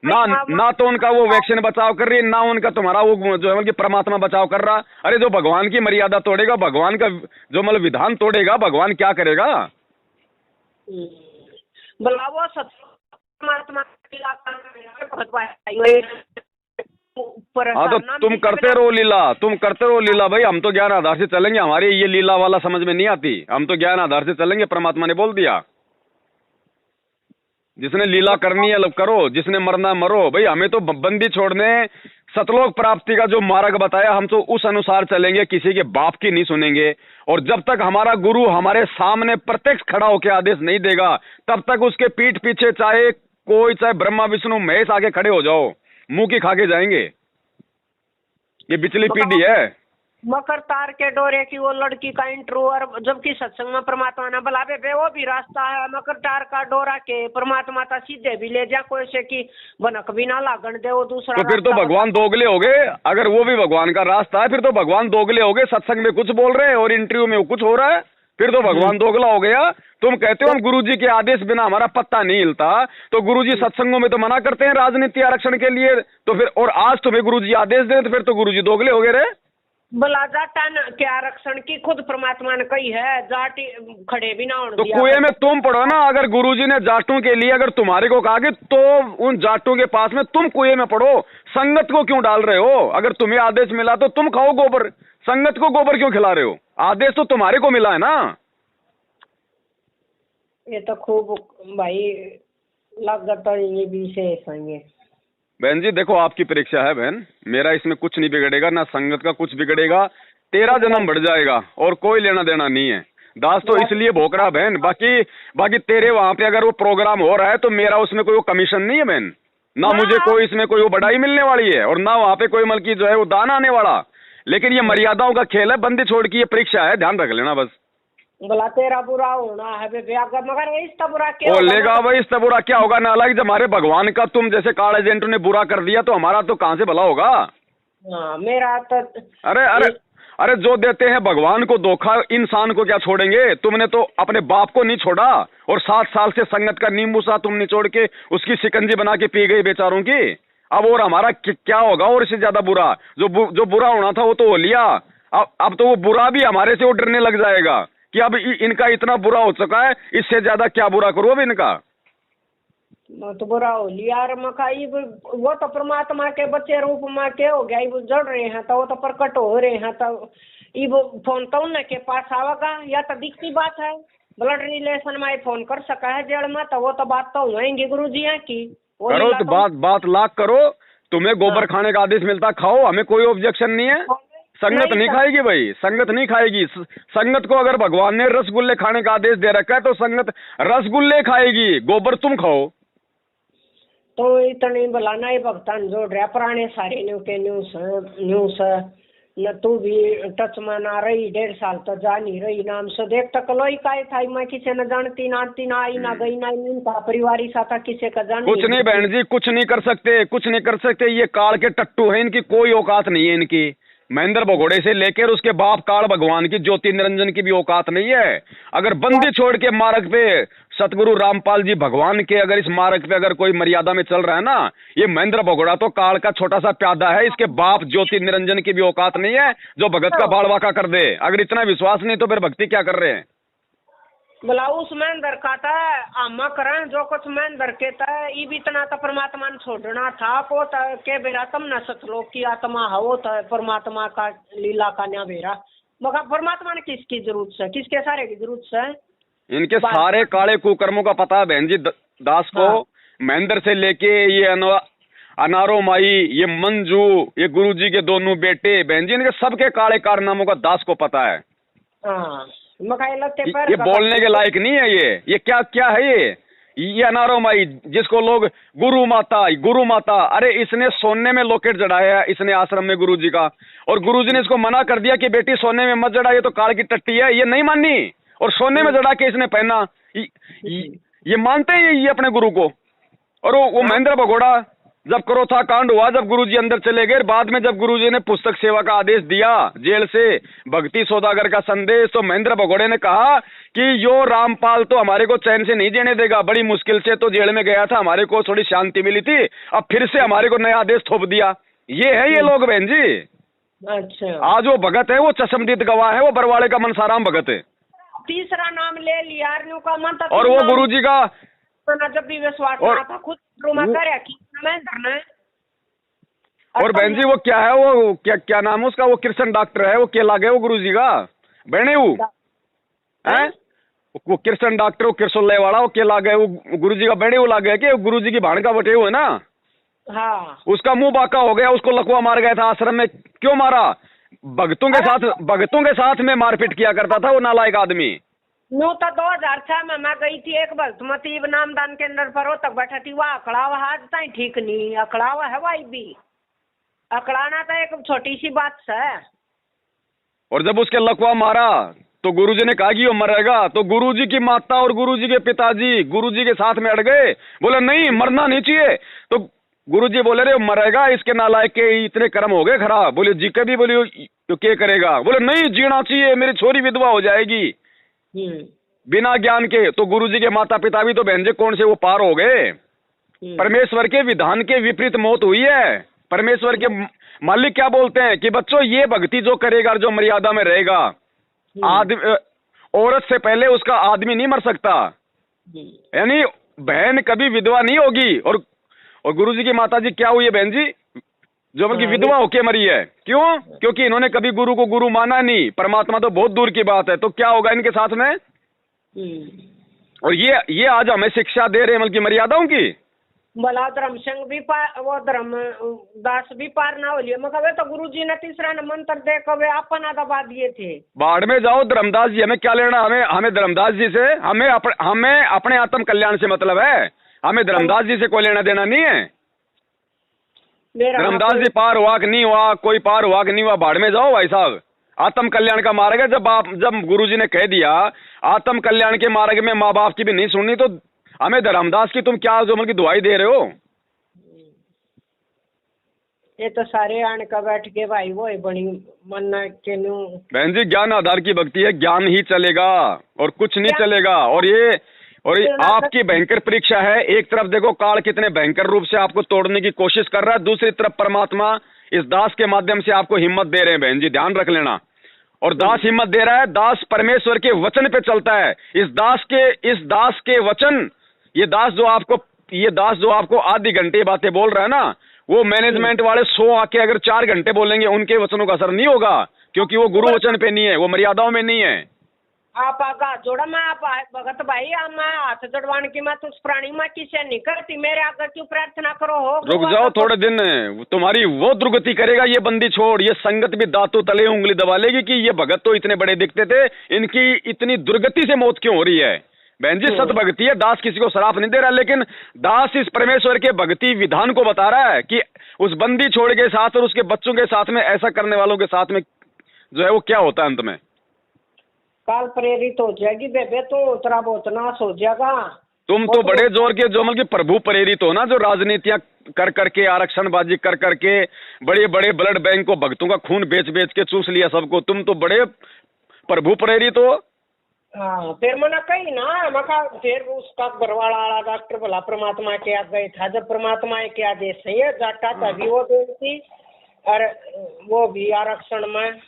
ना तो उनका वो वैक्सीन बचाव कर रही है, ना उनका तुम्हारा वो जो है बल्कि परमात्मा बचाव कर रहा। अरे जो भगवान की मर्यादा तोड़ेगा, भगवान का जो मतलब विधान तोड़ेगा, भगवान क्या करेगा? वो परमात्मा हाँ तो तुम करते रहो लीला, तुम करते रहो लीला भाई, हम तो ज्ञान आधार से चलेंगे, हमारी ये लीला वाला समझ में नहीं आती, हम तो ज्ञान आधार से चलेंगे। परमात्मा ने बोल दिया जिसने लीला करनी है करो, जिसने मरना मरो भाई। हमें तो बंदी छोड़ने सतलोक प्राप्ति का जो मार्ग बताया, हम तो उस अनुसार चलेंगे, किसी के बाप की नहीं सुनेंगे। और जब तक हमारा गुरु हमारे सामने प्रत्यक्ष खड़ा होकर आदेश नहीं देगा, तब तक उसके पीठ पीछे चाहे ब्रह्मा विष्णु महेश आके खड़े हो जाओ, मुंह की खा के जाएंगे। ये पिछली पीढ़ी है। मकर तार के डोरे की वो लड़की का इंटरव्यू, और जबकि सत्संग में परमात्मा ने बुलावे पे वो भी रास्ता है। मकर तार का डोरा के परमात्मा ता सीधे भी ले जा, कोई से की बनक भी ना लागण दे वो दूसरा। तो फिर तो भगवान दोगले हो गए। अगर वो भी भगवान का रास्ता है, फिर तो भगवान दोगले हो गए। सत्संग में कुछ बोल रहे हैं और इंटरव्यू में कुछ हो रहा है, फिर तो भगवान दोगला हो गया। तुम कहते हो हम गुरुजी के आदेश बिना हमारा पत्ता नहीं हिलता, तो गुरुजी सत्संगों में तो मना करते हैं राजनीति आरक्षण के लिए, तो फिर और आज तुम्हें गुरुजी आदेश दे, तो फिर तो गुरुजी दोगले हो गए रे। भला जाटा के आरक्षण की खुद परमात्मा ने कही है, जाट खड़े भी ना होने तो दिया। कुएं में तुम पड़ो ना। अगर गुरुजी ने जाटों के लिए अगर तुम्हारे को कहा कि तो उन जाटों के पास में तुम कुएं में पड़ो, संगत को क्यों डाल रहे हो? अगर तुम्हें आदेश मिला तो तुम खाओ गोबर, संगत को गोबर क्यों खिला रहे हो? आदेश तो तुम्हारे को मिला है ना। ये तो खूब भाई लागत ये भी से संगे। बहन जी देखो, आपकी परीक्षा है बहन, मेरा इसमें कुछ नहीं बिगड़ेगा, ना संगत का कुछ बिगड़ेगा। तेरा जन्म बढ़ जाएगा और कोई लेना देना नहीं है। दास तो इसलिए भोग रहा बहन, बाकी तेरे वहां पे अगर वो प्रोग्राम हो रहा है तो मेरा उसमें कोई वो कमीशन नहीं है बहन, ना मुझे कोई इसमें कोई वो बढ़ाई मिलने वाली है, और ना वहां पे कोई मतलब की जो है वो दान आने वाला। लेकिन ये मर्यादाओं का खेल है, बंदी छोड़ की ये परीक्षा है, ध्यान रख लेना बस। बोला तेरा बुरा होना है मगर इसका बुरा क्या ओ लेगा भाई, इसका बुरा क्या होगा? ना अलग, जब हमारे भगवान का तुम जैसे कार्ड एजेंटों ने बुरा कर दिया तो हमारा तो कहां से भला होगा? मेरा तो अरे जो देते हैं भगवान को धोखा, इंसान को क्या छोड़ेंगे? तुमने तो अपने बाप को नहीं छोड़ा, और 7 साल से संगत का नींबू सा तुम निचोड़ के उसकी शिकंजी बना के पी गई बेचारों की। अब और हमारा क्या होगा? और इससे ज्यादा बुरा जो बुरा होना था वो तो हो लिया। अब तो वो बुरा भी हमारे से वो डरने लग जाएगा कि अब इनका इतना बुरा हो चुका है, इससे ज्यादा क्या बुरा करूं अब इनका। तो बुरा हो लिया और मकाई वो तो परमात्मा के बच्चे रूप में के हो गया, वो जड़ रहे हैं तो वो तो प्रकट हो रहे हैं, तो ये फोन तो उन के पास आवेगा या तो दिखती बात है। ब्लड रिलेशन में फोन कर सका है जेल में, तो वो तो बात तो होएंगी गुरु जी की। करो तो बात लाख करो। तुम्हें गोबर खाने का आदेश मिलता खाओ, हमें कोई ऑब्जेक्शन नहीं है। संगत नहीं खाएगी भाई, संगत नहीं खाएगी। संगत को अगर भगवान ने रसगुल्ले खाने का आदेश दे रखा है तो संगत रसगुल्ले खाएगी, गोबर तुम खाओ। तो इतनी बलाना ही भगतान जोड़ रहा पुराने सारे न्यूज न तू भी टच में ना रही, 1.5 साल तो जा नहीं रही नाम से देख तक लोई का था। मैं किसी न जानती ना आती ना आई ना गई ना इनका परिवार ही साथा किसी का जान कुछ नहीं बहन जी, कुछ नहीं कर सकते, कुछ नहीं कर सकते। ये काल के टट्टू है, इनकी कोई औकात नहीं है। इनकी महेंद्र भगोड़े से लेकर उसके बाप काल भगवान की ज्योति निरंजन की भी औकात नहीं है। अगर बंदी छोड़ के मार्ग पे सतगुरु रामपाल जी भगवान के अगर इस मार्ग पे अगर कोई मर्यादा में चल रहा है ना, ये महेंद्र भगोड़ा तो काल का छोटा सा प्यादा है। इसके बाप ज्योति निरंजन की भी औकात नहीं है जो भगत का बाड़ वाका कर दे। अगर इतना विश्वास नहीं तो फिर भक्ति क्या कर रहे हैं? बोला उस महेंद्र का था आमा करें जो कुछ महेंद्र के था, ये भी इतना तो परमात्मा ने छोड़ना था को के बेरा तम न सतलोक की आत्मा हो तो परमात्मा का लीला का न्या बेरा मगर परमात्मा ने किसकी जरूरत है, किसके सारे की जरूरत है? इनके सारे काले कुकर्मों का पता है बहन जी दास को। हाँ। महेंद्र से लेके ये अनारो माई, ये मंजू, ये गुरुजी के दोनों बेटे, बहन जी इनके सबके काले कारनामों का दास को पता है। हाँ, मगर ये बोलने के लायक नहीं है। ये क्या क्या है ये अनारो माई जिसको लोग गुरु माता, अरे इसने सोने में लॉकेट जड़ाया है इसने आश्रम में गुरुजी का, और गुरुजी ने इसको मना कर दिया कि बेटी सोने में मत जड़ा, ये तो काल की टट्टी है, ये नहीं मानी, और सोने में जड़ा के इसने पहना। ये मानते हैं ये अपने गुरु को। और वो महेंद्र भगोड़ा जब करोथा कांड हुआ, जब गुरुजी अंदर चले गए, बाद में जब गुरुजी ने पुस्तक सेवा का आदेश दिया जेल से, भक्ति सौदागर का संदेश, तो महेंद्र भगोड़े ने कहा कि यो रामपाल तो हमारे को चैन से नहीं जीने देगा, बड़ी मुश्किल से तो जेल में गया था, हमारे को थोड़ी शांति मिली थी, अब फिर से हमारे को नया आदेश थोप दिया। ये है ये लोग बहन जी। अच्छा, आज वो भगत है, वो चशमदीद गवाह है, वो बरवाड़े का मनसाराम भगत है। तीसरा नाम ले लिया का मन, और वो गुरुजी का जब भी विश्वास था खुद और बहन जी वो क्या है, वो क्या नाम है उसका, वो कृष्ण डॉक्टर है, वो केला गए वो गुरुजी का बेणेऊ है, वो कृष्ण डॉक्टर, वो कृष्णोल्ले वाला, वो केला गए वो गुरुजी का बेणेऊ ला गया कि गुरुजी की भाण का बटे हुए ना। हाँ, उसका मुंह बाका हो गया, उसको लकवा मार गया था आश्रम में। क्यों मारा? भक्तों के साथ में मारपीट किया करता था वो नालायक आदमी। नो तो 2006 में मैं गई थी एक भक्तमती नामदान केंद्र पर, हो तक बैठा थी, वह अकड़ावा आज तक ठीक नहीं, अकड़ावा है भाई भी, अकड़ाना तो एक छोटी सी बात है। और जब उसके लकवा मारा तो गुरुजी ने कहा कि वो मरेगा, तो गुरुजी की माता और गुरुजी के पिताजी गुरुजी के साथ में अड़ गए, बोले नहीं मरना नहीं चाहिए। तो गुरुजी बोले रे मरेगा, इसके नालायक के इतने कर्म हो गए खराब। बोले जी के भी, बोले तो क्या करेगा? बोले नहीं जीना चाहिए, मेरी छोरी विधवा हो जाएगी बिना ज्ञान के। तो गुरुजी के माता पिता भी तो बहन जी कौन से वो पार हो गए, परमेश्वर के विधान के विपरीत मौत हुई है। परमेश्वर के मालिक क्या बोलते हैं कि बच्चों ये भक्ति जो करेगा, जो मर्यादा में रहेगा, आदमी औरत से पहले उसका आदमी नहीं मर सकता, यानी बहन कभी विधवा नहीं होगी। और गुरुजी की माता जी क्या हुई है बहन जी, जो बल्कि विधवा होके मरी है। क्यों? क्योंकि इन्होंने कभी गुरु को गुरु माना नहीं, परमात्मा तो बहुत दूर की बात है। तो क्या होगा इनके साथ में? और ये आज हमें शिक्षा दे रहे हैं बल्कि मर्यादाओं की। भला धर्म संग भी पार, वो धर्म दास भी पार ना हो लिए, मगर तो गुरुजी ने तीसरा न मंत्र दे कवे अपना दबा दिए थे। बाढ़ में जाओ धर्मदास जी, हमें क्या लेना? हमें धर्मदास जी से हमें अपने आत्म कल्याण से मतलब है, हमें धर्मदास जी से कोई लेना देना नहीं है। धर्मदास जी पार हुआ कि नहीं हुआ, कोई पार हुआ कि नहीं हुआ, बाढ़ में जाओ भाई साहब। आत्म कल्याण का मार्ग है। जब गुरुजी ने कह दिया आत्म कल्याण के मार्ग में माँ बाप की भी नहीं सुननी, तो हमें धर्मदास की तुम क्या जो मतलब की दुआई दे रहे हो? ये तो सारे आने का बैठ के भाई वो बड़ी मन के बहन जी ज्ञान आधार की भक्ति है, ज्ञान ही चलेगा और कुछ नहीं चलेगा। और ये आपकी भयंकर परीक्षा है। एक तरफ देखो काल कितने भयंकर रूप से आपको तोड़ने की कोशिश कर रहा है, दूसरी तरफ परमात्मा इस दास के माध्यम से आपको हिम्मत दे रहे हैं बहन जी, ध्यान रख लेना। और दास हिम्मत दे रहा है, दास परमेश्वर के वचन पे चलता है। इस दास के वचन, ये दास जो आपको आधी घंटे बातें बोल रहा है ना, वो मैनेजमेंट वाले 100 आके अगर 4 घंटे बोलेंगे उनके वचनों का असर नहीं होगा, क्योंकि वो गुरु वचन पे नहीं है, वो मर्यादाओं में नहीं है। आप आगा जोड़ा मैं आप भगत भाई, मैं हाथ जोड़वाने की मैं तो उस प्राणी में किसे नहीं करती, मेरे आगे क्यों प्रार्थना करो हो। रुक जाओ थोड़े दिन, तुम्हारी वो दुर्गति करेगा ये बंदी छोड़। ये संगत भी दांतों तले उंगली दबा लेगी कि ये भगत तो इतने बड़े दिखते थे, इनकी इतनी दुर्गति से मौत क्यों हो रही है। बहन जी सत भक्ति है, दास किसी को श्राप नहीं दे रहा, लेकिन दास इस परमेश्वर के भक्ति विधान को बता रहा है कि उस बंदी छोड़ के साथ और उसके बच्चों के साथ में ऐसा करने वालों के साथ में जो है वो क्या होता है अंत में। काल प्रेरित हो जाएगी बेबे, तो उतरा बहुत नाश हो जाएगा। तुम तो बड़े जोर के जो मतलब प्रभु प्रेरित हो ना, जो राजनीतियां कर करके, आरक्षणबाजी कर करके, बड़े बड़े ब्लड बैंक को, भक्तों का खून बेच बेच के चूस लिया सबको, तुम तो बड़े प्रभु प्रेरित हो। हाँ फिर मैंने कही ना, मका फिर उसका घरवाला वाला डॉक्टर भला परमात्मा के आ गए था, जब परमात्मा के आदेश है जाटा तभी वो देती थी, और वो भी आरक्षण में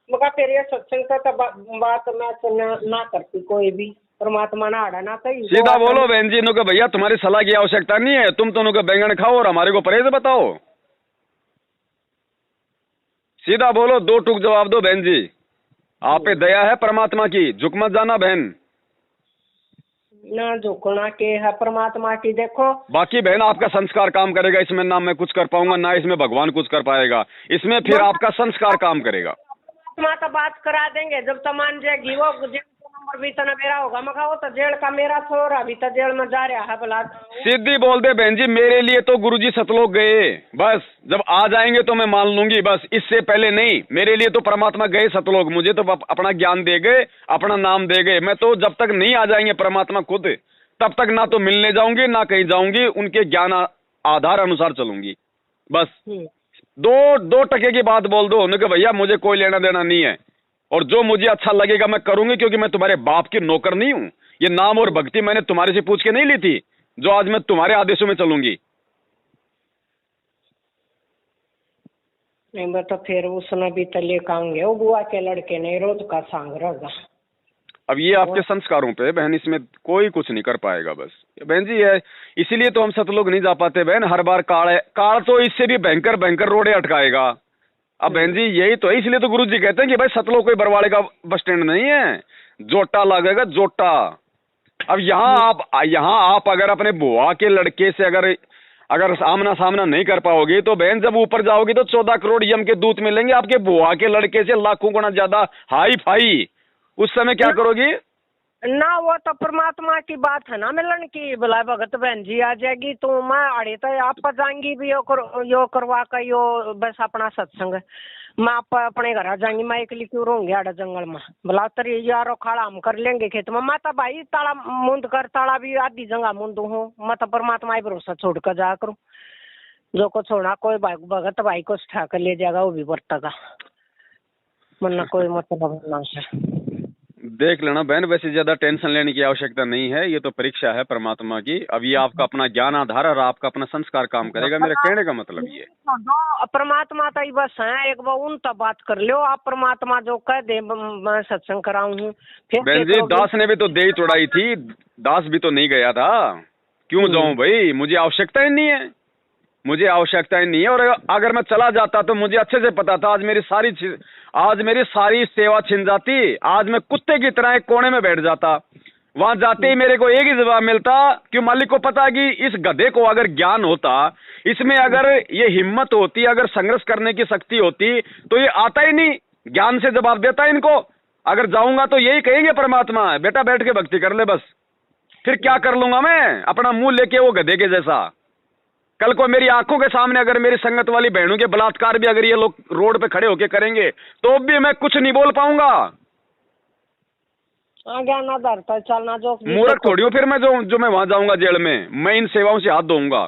मका फिर ये सत्संग का बात मैं ना करती कोई भी, परमात्मा ना आड़ा ना कही। सीधा बोलो बहन जी नुके भैया तुम्हारी सलाह की आवश्यकता नहीं है, तुम दोनों का बैंगन खाओ और हमारे को परहेज बताओ। सीधा बोलो, 2 टूक जवाब दो बहन जी। आप पे दया है परमात्मा की, झुक मत जाना बहन। ना झुकना के है परमात्मा की। देखो बाकी बहन आपका संस्कार काम करेगा, इसमें ना मैं कुछ कर पाऊंगा ना इसमें भगवान कुछ कर पाएगा, इसमें फिर आपका संस्कार काम करेगा। परमात्मा तो बात करा देंगे जब तो मान जाएगी। वो जेल का नंबर भी तो मेरा होगा, मैं वो तो जेल का मेरा छोरा भी तो जेल में जा रहा है भला। सीधी बोल दे बहन जी, मेरे लिए तो गुरुजी सतलोक गए, बस जब आ जाएंगे तो मैं मान लूंगी, बस इससे पहले नहीं। मेरे लिए तो परमात्मा गए सतलोक, मुझे तो अपना ज्ञान दे गए, अपना नाम दे गए। मैं तो जब तक नहीं आ जाएंगे परमात्मा खुद, तब तक ना तो मिलने जाऊंगी ना कहीं जाऊंगी, उनके ज्ञान आधार अनुसार चलूंगी। बस 2% की बात बोल दो उन्हें कि भैया मुझे कोई लेना देना नहीं है, और जो मुझे अच्छा लगेगा मैं करूंगी, क्योंकि मैं तुम्हारे बाप की नौकर नहीं हूं। ये नाम और भक्ति मैंने तुम्हारे से पूछ के नहीं ली थी, जो आज मैं तुम्हारे आदेशों में चलूंगी। नहीं तो फिर उसने भी तो लेकर आएंगे, वो बुआ के लड़के ने रोज का सांग रहेगा। अब ये आपके संस्कारों पे बहन, इसमें कोई कुछ नहीं कर पाएगा। बस बहन जी है, इसीलिए तो हम सतलोक नहीं जा पाते बहन। हर बार काल तो इससे भी भयंकर भयंकर रोडे अटकाएगा। अब बहन जी यही तो है, इसलिए तो गुरु जी कहते हैं कि भाई सतलोक कोई बरवाड़े का बस स्टैंड नहीं है, जोटा लगेगा जोटा। अब यहाँ आप अगर अपने बुआ के लड़के से अगर सामना सामना नहीं कर पाओगे तो बहन जब ऊपर जाओगे तो 14 करोड़ यम के दूत मिलेंगे आपके बुआ के लड़के से लाखों गुना ज्यादा हाई फाई। उस समय क्या करोगी? ना वो तो परमात्मा की बात है ना मिलन की। भला भगत बहन जी आ जाएगी तो मैं अड़े तो आप जाएंगी भी यो करवा का यो बस अपना सत्संग। मैं आप अपने घर आ जाएंगी, मैं अकेली क्यों रहूंगी आड़े जंगल में। भला तरी यारो खाड़ा हम कर लेंगे खेत में। मैं तो भाई ताला मुंद कर, ताला भी आधी जगह मुंद हूँ। मैं तो परमात्मा ही भरोसा छोड़ कर जा करूँ, जो को छोड़ा कोई भगत भाई को उठा कर ले जाएगा वो भी बरतेगा, वरना कोई मतलब ना है। देख लेना बहन, वैसे ज्यादा टेंशन लेने की आवश्यकता नहीं है, ये तो परीक्षा है परमात्मा की। अब ये आपका अपना ज्ञान आधार और आपका अपना संस्कार काम करेगा, मेरे कहने का मतलब ये। परमात्मा तो बस है एक बार उन तब बात कर लो आप। परमात्मा जो कह दे मैं सत्संग कराऊं। बहन जी दास ने भी तो दे तोड़ाई थी, दास भी तो नहीं गया था। क्यों जाऊं भाई, मुझे आवश्यकता ही नहीं है, मुझे आवश्यकता ही नहीं है। और अगर मैं चला जाता तो मुझे अच्छे से पता था आज मेरी सारी सेवा छिन जाती। आज मैं कुत्ते की तरह एक कोने में बैठ जाता। वहां जाते ही मेरे को एक ही जवाब मिलता कि मालिक को पता है कि इस गधे को अगर ज्ञान होता, इसमें अगर ये हिम्मत होती, अगर संघर्ष करने की शक्ति होती तो ये आता ही नहीं, ज्ञान से जवाब देता है इनको। अगर जाऊंगा तो यही कहेंगे परमात्मा बेटा बैठ के भक्ति कर ले बस। फिर क्या कर लूंगा मैं अपना मुंह लेके वो गधे के जैसा। कल को मेरी आंखों के सामने अगर मेरी संगत वाली बहनों के बलात्कार भी अगर ये लोग रोड पे खड़े होके करेंगे तो भी मैं कुछ नहीं बोल पाऊंगा। ज्ञान आधार पर चलना जो मूर्ख थोड़ी हूं फिर मैं, जो मैं वहां जाऊंगा जेल में, मैं इन सेवाओं से हाथ धोऊंगा।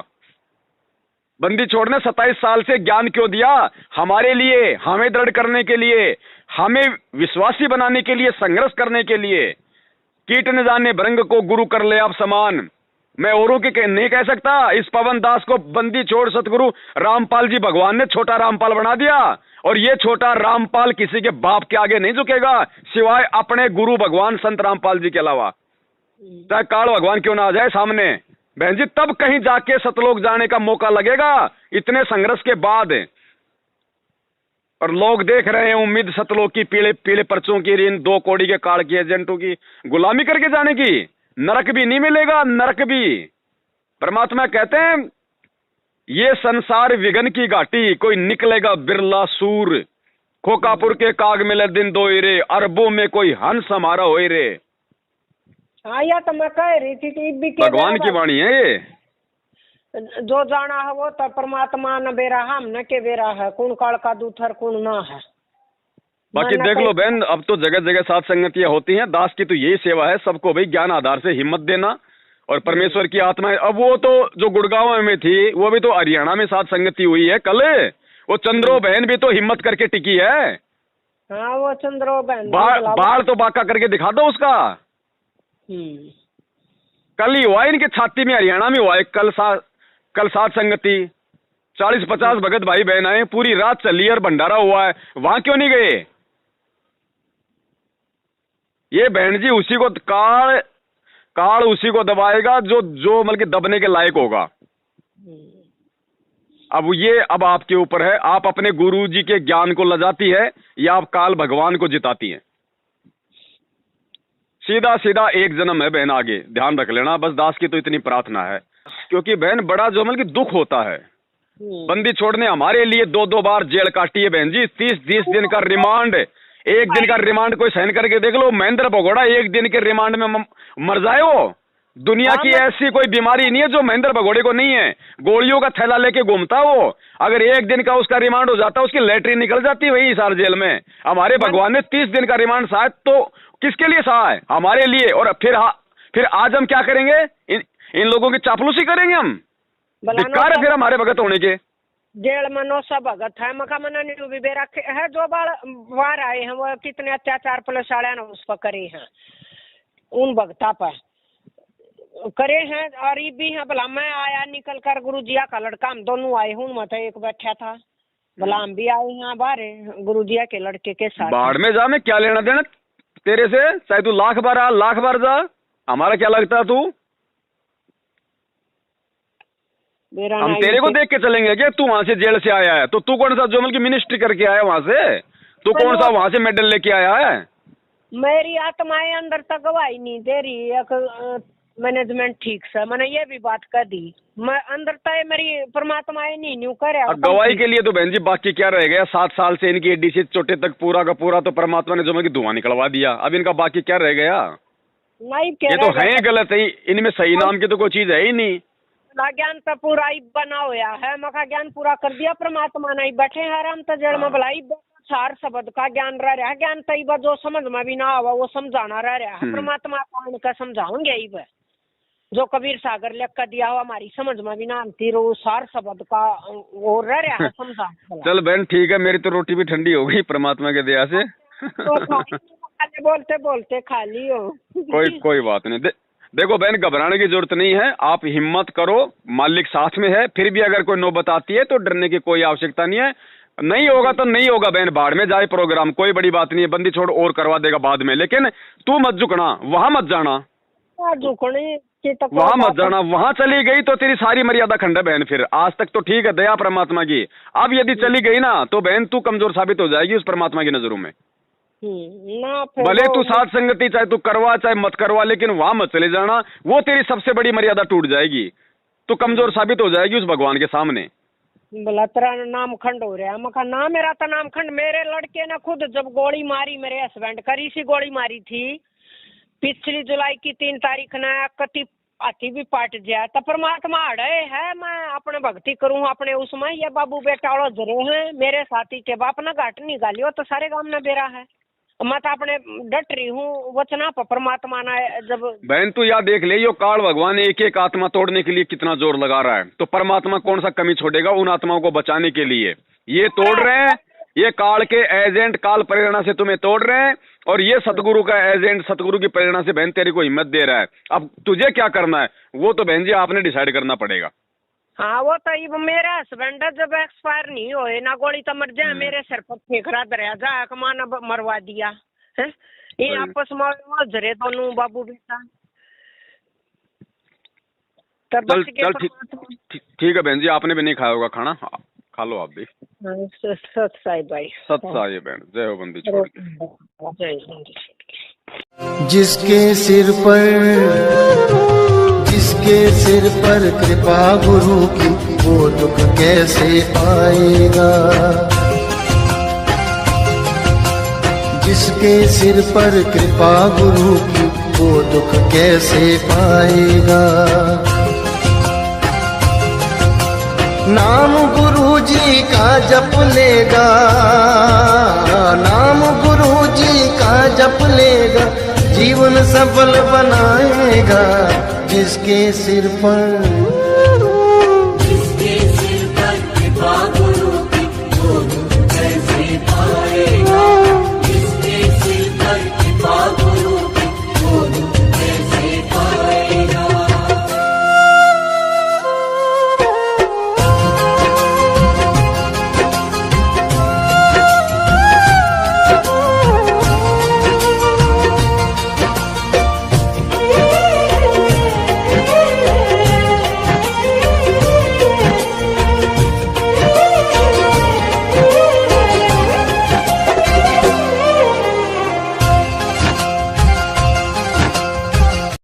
बंदी छोड़ने 27 साल से ज्ञान क्यों दिया? हमारे लिए, हमें दृढ़ करने के लिए, हमें विश्वासी बनाने के लिए, संघर्ष करने के लिए। कीट न जाने भृंग को गुरु कर ले आप समान। मैं औरों के नहीं कह सकता। इस पवन दास को बंदी छोड़ सतगुरु रामपाल जी भगवान ने छोटा रामपाल बना दिया, और ये छोटा रामपाल किसी के बाप के आगे नहीं झुकेगा सिवाय अपने गुरु भगवान संत रामपाल जी के अलावा। चाहे काल भगवान क्यों ना आ जाए सामने बहन जी, तब कहीं जाके सतलोक जाने का मौका लगेगा इतने संघर्ष के बाद। और लोग देख रहे हैं उम्मीद सतलोक की पीले पीले पर्चों की, इन 2 कौड़ी के कार्ड की एजेंटों की गुलामी करके जाने की। नरक भी नहीं मिलेगा, नरक भी। परमात्मा कहते हैं ये संसार विघन की घाटी, कोई निकलेगा बिरला सूर। खोकापुर के काग मिले दिन दो रे, अरबों में कोई हंस हमारा होए रे। हाँ या तो मैं कह रही थी कि भगवान की वाणी है ये। जो जाना है वो तो परमात्मा न बेरा हम न के बेरा है, कौन काल का दूथर कौन ना है। बाकी देख लो बहन, अब तो जगह जगह साथ संगतियां होती हैं। दास की तो यही सेवा है, सबको भाई ज्ञान आधार से हिम्मत देना और परमेश्वर की आत्मा। अब वो तो जो गुड़गांव में थी वो भी तो हरियाणा में साथ संगति हुई है कल। वो चंद्रो बहन भी तो हिम्मत करके टिकी है। हाँ वो चंद्रो बहन बाढ़ तो बाका करके दिखा दो उसका। कल ही हुआ इनके छाती में, हरियाणा में हुआ है कल साथ संगति। 40-50 भगत भाई बहन आए, पूरी रात चली और भंडारा हुआ है। वहां क्यों नहीं गए? ये बहन जी उसी को काल उसी को दबाएगा जो मतलब दबने के लायक होगा। अब आपके ऊपर है, आप अपने गुरु जी के ज्ञान को लजाती है या आप काल भगवान को जिताती हैं। सीधा सीधा एक जन्म है बहन, आगे ध्यान रख लेना, बस दास की तो इतनी प्रार्थना है। क्योंकि बहन बड़ा जो मतलब कि दुख होता है, बंदी छोड़ने हमारे लिए 2-2 बार जेल काटी है बहन जी, 30 दिन का रिमांड, एक दिन का रिमांड कोई सहन करके देख लो। महेंद्र भगोड़ा एक दिन के रिमांड में मर जाए वो। दुनिया की ऐसी कोई बीमारी नहीं है जो महेंद्र भगोड़े को नहीं है। गोलियों का थैला लेके घूमता वो, अगर एक दिन का उसका रिमांड हो जाता, उसकी लैटरिन निकल जाती वही हिसार जेल में। हमारे भगवान ने 30 दिन का रिमांड शायद तो किसके लिए सहा है? हमारे लिए। और फिर आज हम क्या करेंगे? इन लोगों की चापलूसी करेंगे हम। धिक्कार है फिर हमारे भगत होने के। जेल में नौसा भगत है, मका मना नहीं भी बेरा है, जो बार आए हैं वो कितने अत्याचार पुलिस वाले ने उस पर करे हैं, उन भगता पर करे हैं। और ये भी है भला मैं आया निकल कर गुरुजिया का लड़का, हम दोनों आए हूँ, मत एक बैठा था, भला हम भी आए यहाँ बाहर गुरुजिया के लड़के के साथ। बाढ़ में जा, मैं क्या लेना देना तेरे से, चाहे तू लाख बार जा, हमारा क्या लगता है? तू हम तेरे को देख के चलेंगे क्या? तू वहां से जेल से आया है तो तू कौन सा जो मतलब की मिनिस्ट्री करके आया वहां से? तू कौन सा वहां से मेडल लेके आया है? मेरी आत्माएं अंदर तक गवाही नहीं दे रही, मैनेजमेंट ठीक से मैंने ये भी बात कर दी, मैं अंदर तय मेरी परमात्माएं नहीं न्यू करे। गवाही के लिए तो बहन जी बाकी क्या रह गया? 7 साल से इनकी एडी से चोटे तक पूरा का पूरा तो परमात्मा ने जो मतलब धुआं निकलवा दिया, अब इनका बाकी क्या रह गया? नहीं, ये तो है गलत है, इनमें सही नाम की तो कोई चीज है ही नहीं। ज्ञान तो पूरा ही बना हुआ है, मका ज्ञान पूरा कर दिया परमात्मा ने, बैठे हैं आराम तो जड़ में भलाई सार शब्द का ज्ञान रह रहा है। ज्ञान तो जो समझ में भी ना आवा वो समझाना रह रहा है, परमात्मा कौन का समझाओगे ही वह जो कबीर सागर लिख कर दिया हो, हमारी समझ में भी ना आती रो सार शब्द का वो रह रहा है समझा। चल बहन ठीक है, मेरी तो रोटी भी ठंडी हो गई परमात्मा के दया से। तो बोलते बोलते खा ली हो। कोई बात नहीं। देखो बहन घबराने की जरूरत नहीं है, आप हिम्मत करो, मालिक साथ में है। फिर भी अगर कोई नौबत आती है तो डरने की कोई आवश्यकता नहीं है। नहीं होगा तो नहीं होगा बहन, बाढ़ में जाए प्रोग्राम, कोई बड़ी बात नहीं है, बंदी छोड़ और करवा देगा बाद में। लेकिन तू मत झुकना, वहां मत जाना, वहां मत जाना। वहां चली गई तो तेरी सारी मर्यादा खंड है बहन। फिर आज तक तो ठीक है दया परमात्मा की, अब यदि चली गई ना तो बहन तू कमजोर साबित हो जाएगी उस परमात्मा की नजरों में। भले तू साथ संगति चाहे तू करवा चाहे मत करवा, लेकिन वहां मत चले जाना, वो तेरी सबसे बड़ी मर्यादा टूट जाएगी, तू कमजोर साबित हो जाएगी उस भगवान के सामने। भला तेरा नाम खंड हो रहा है, मका ना मेरा तो नाम खंड। मेरे लड़के ने खुद जब गोली मारी, मेरे हस्बैंड करी सी गोली मारी थी पिछली जुलाई की 3 तारीख ने, कति हाथी भी पाट गया तो परमात्मा अड़े है, मैं अपने भक्ति करूँ अपने उसमें। ये बाबू बेटा जरे हैं मेरे साथी के बाप ने घाट नहीं गालियो तो सारे गांव में बेरा है, मैं तो अपने डट रही हूँ वचना पर परमात्मा ने। जब बहन तू याद देख ले, यो काल भगवान एक एक आत्मा तोड़ने के लिए कितना जोर लगा रहा है, तो परमात्मा कौन सा कमी छोड़ेगा उन आत्माओं को बचाने के लिए। ये तोड़ रहे हैं, ये काल के एजेंट काल प्रेरणा से तुम्हें तोड़ रहे हैं, और ये सतगुरु का एजेंट सतगुरु की प्रेरणा से बहन तेरी को हिम्मत दे रहा है। अब तुझे क्या करना है वो तो बहन जी आपने डिसाइड करना पड़ेगा। हाँ वो तो मेरे हस्बैंड जब एक्सपायर नहीं होए ना गोली तो मर जाए, मेरे सिर पर फेंकरा दरिया जा कमान मरवा दिया है। ये आपस में जरे दोनों बाबू बेटा। चल ठीक है बहन जी, आपने भी नहीं खाया होगा खाना, खा लो आप भी। सत साई भाई, सत साई बहन, जय हो बंदी छोड़ के। जिसके सिर पर कृपा गुरु की, वो दुख कैसे पाएगा। जिसके सिर पर कृपा गुरु की, वो दुख कैसे पाएगा। नाम गुरु जी का जप लेगा, नाम गुरु जी का जप लेगा, जीवन सफल बनाएगा। जिसके सिर पर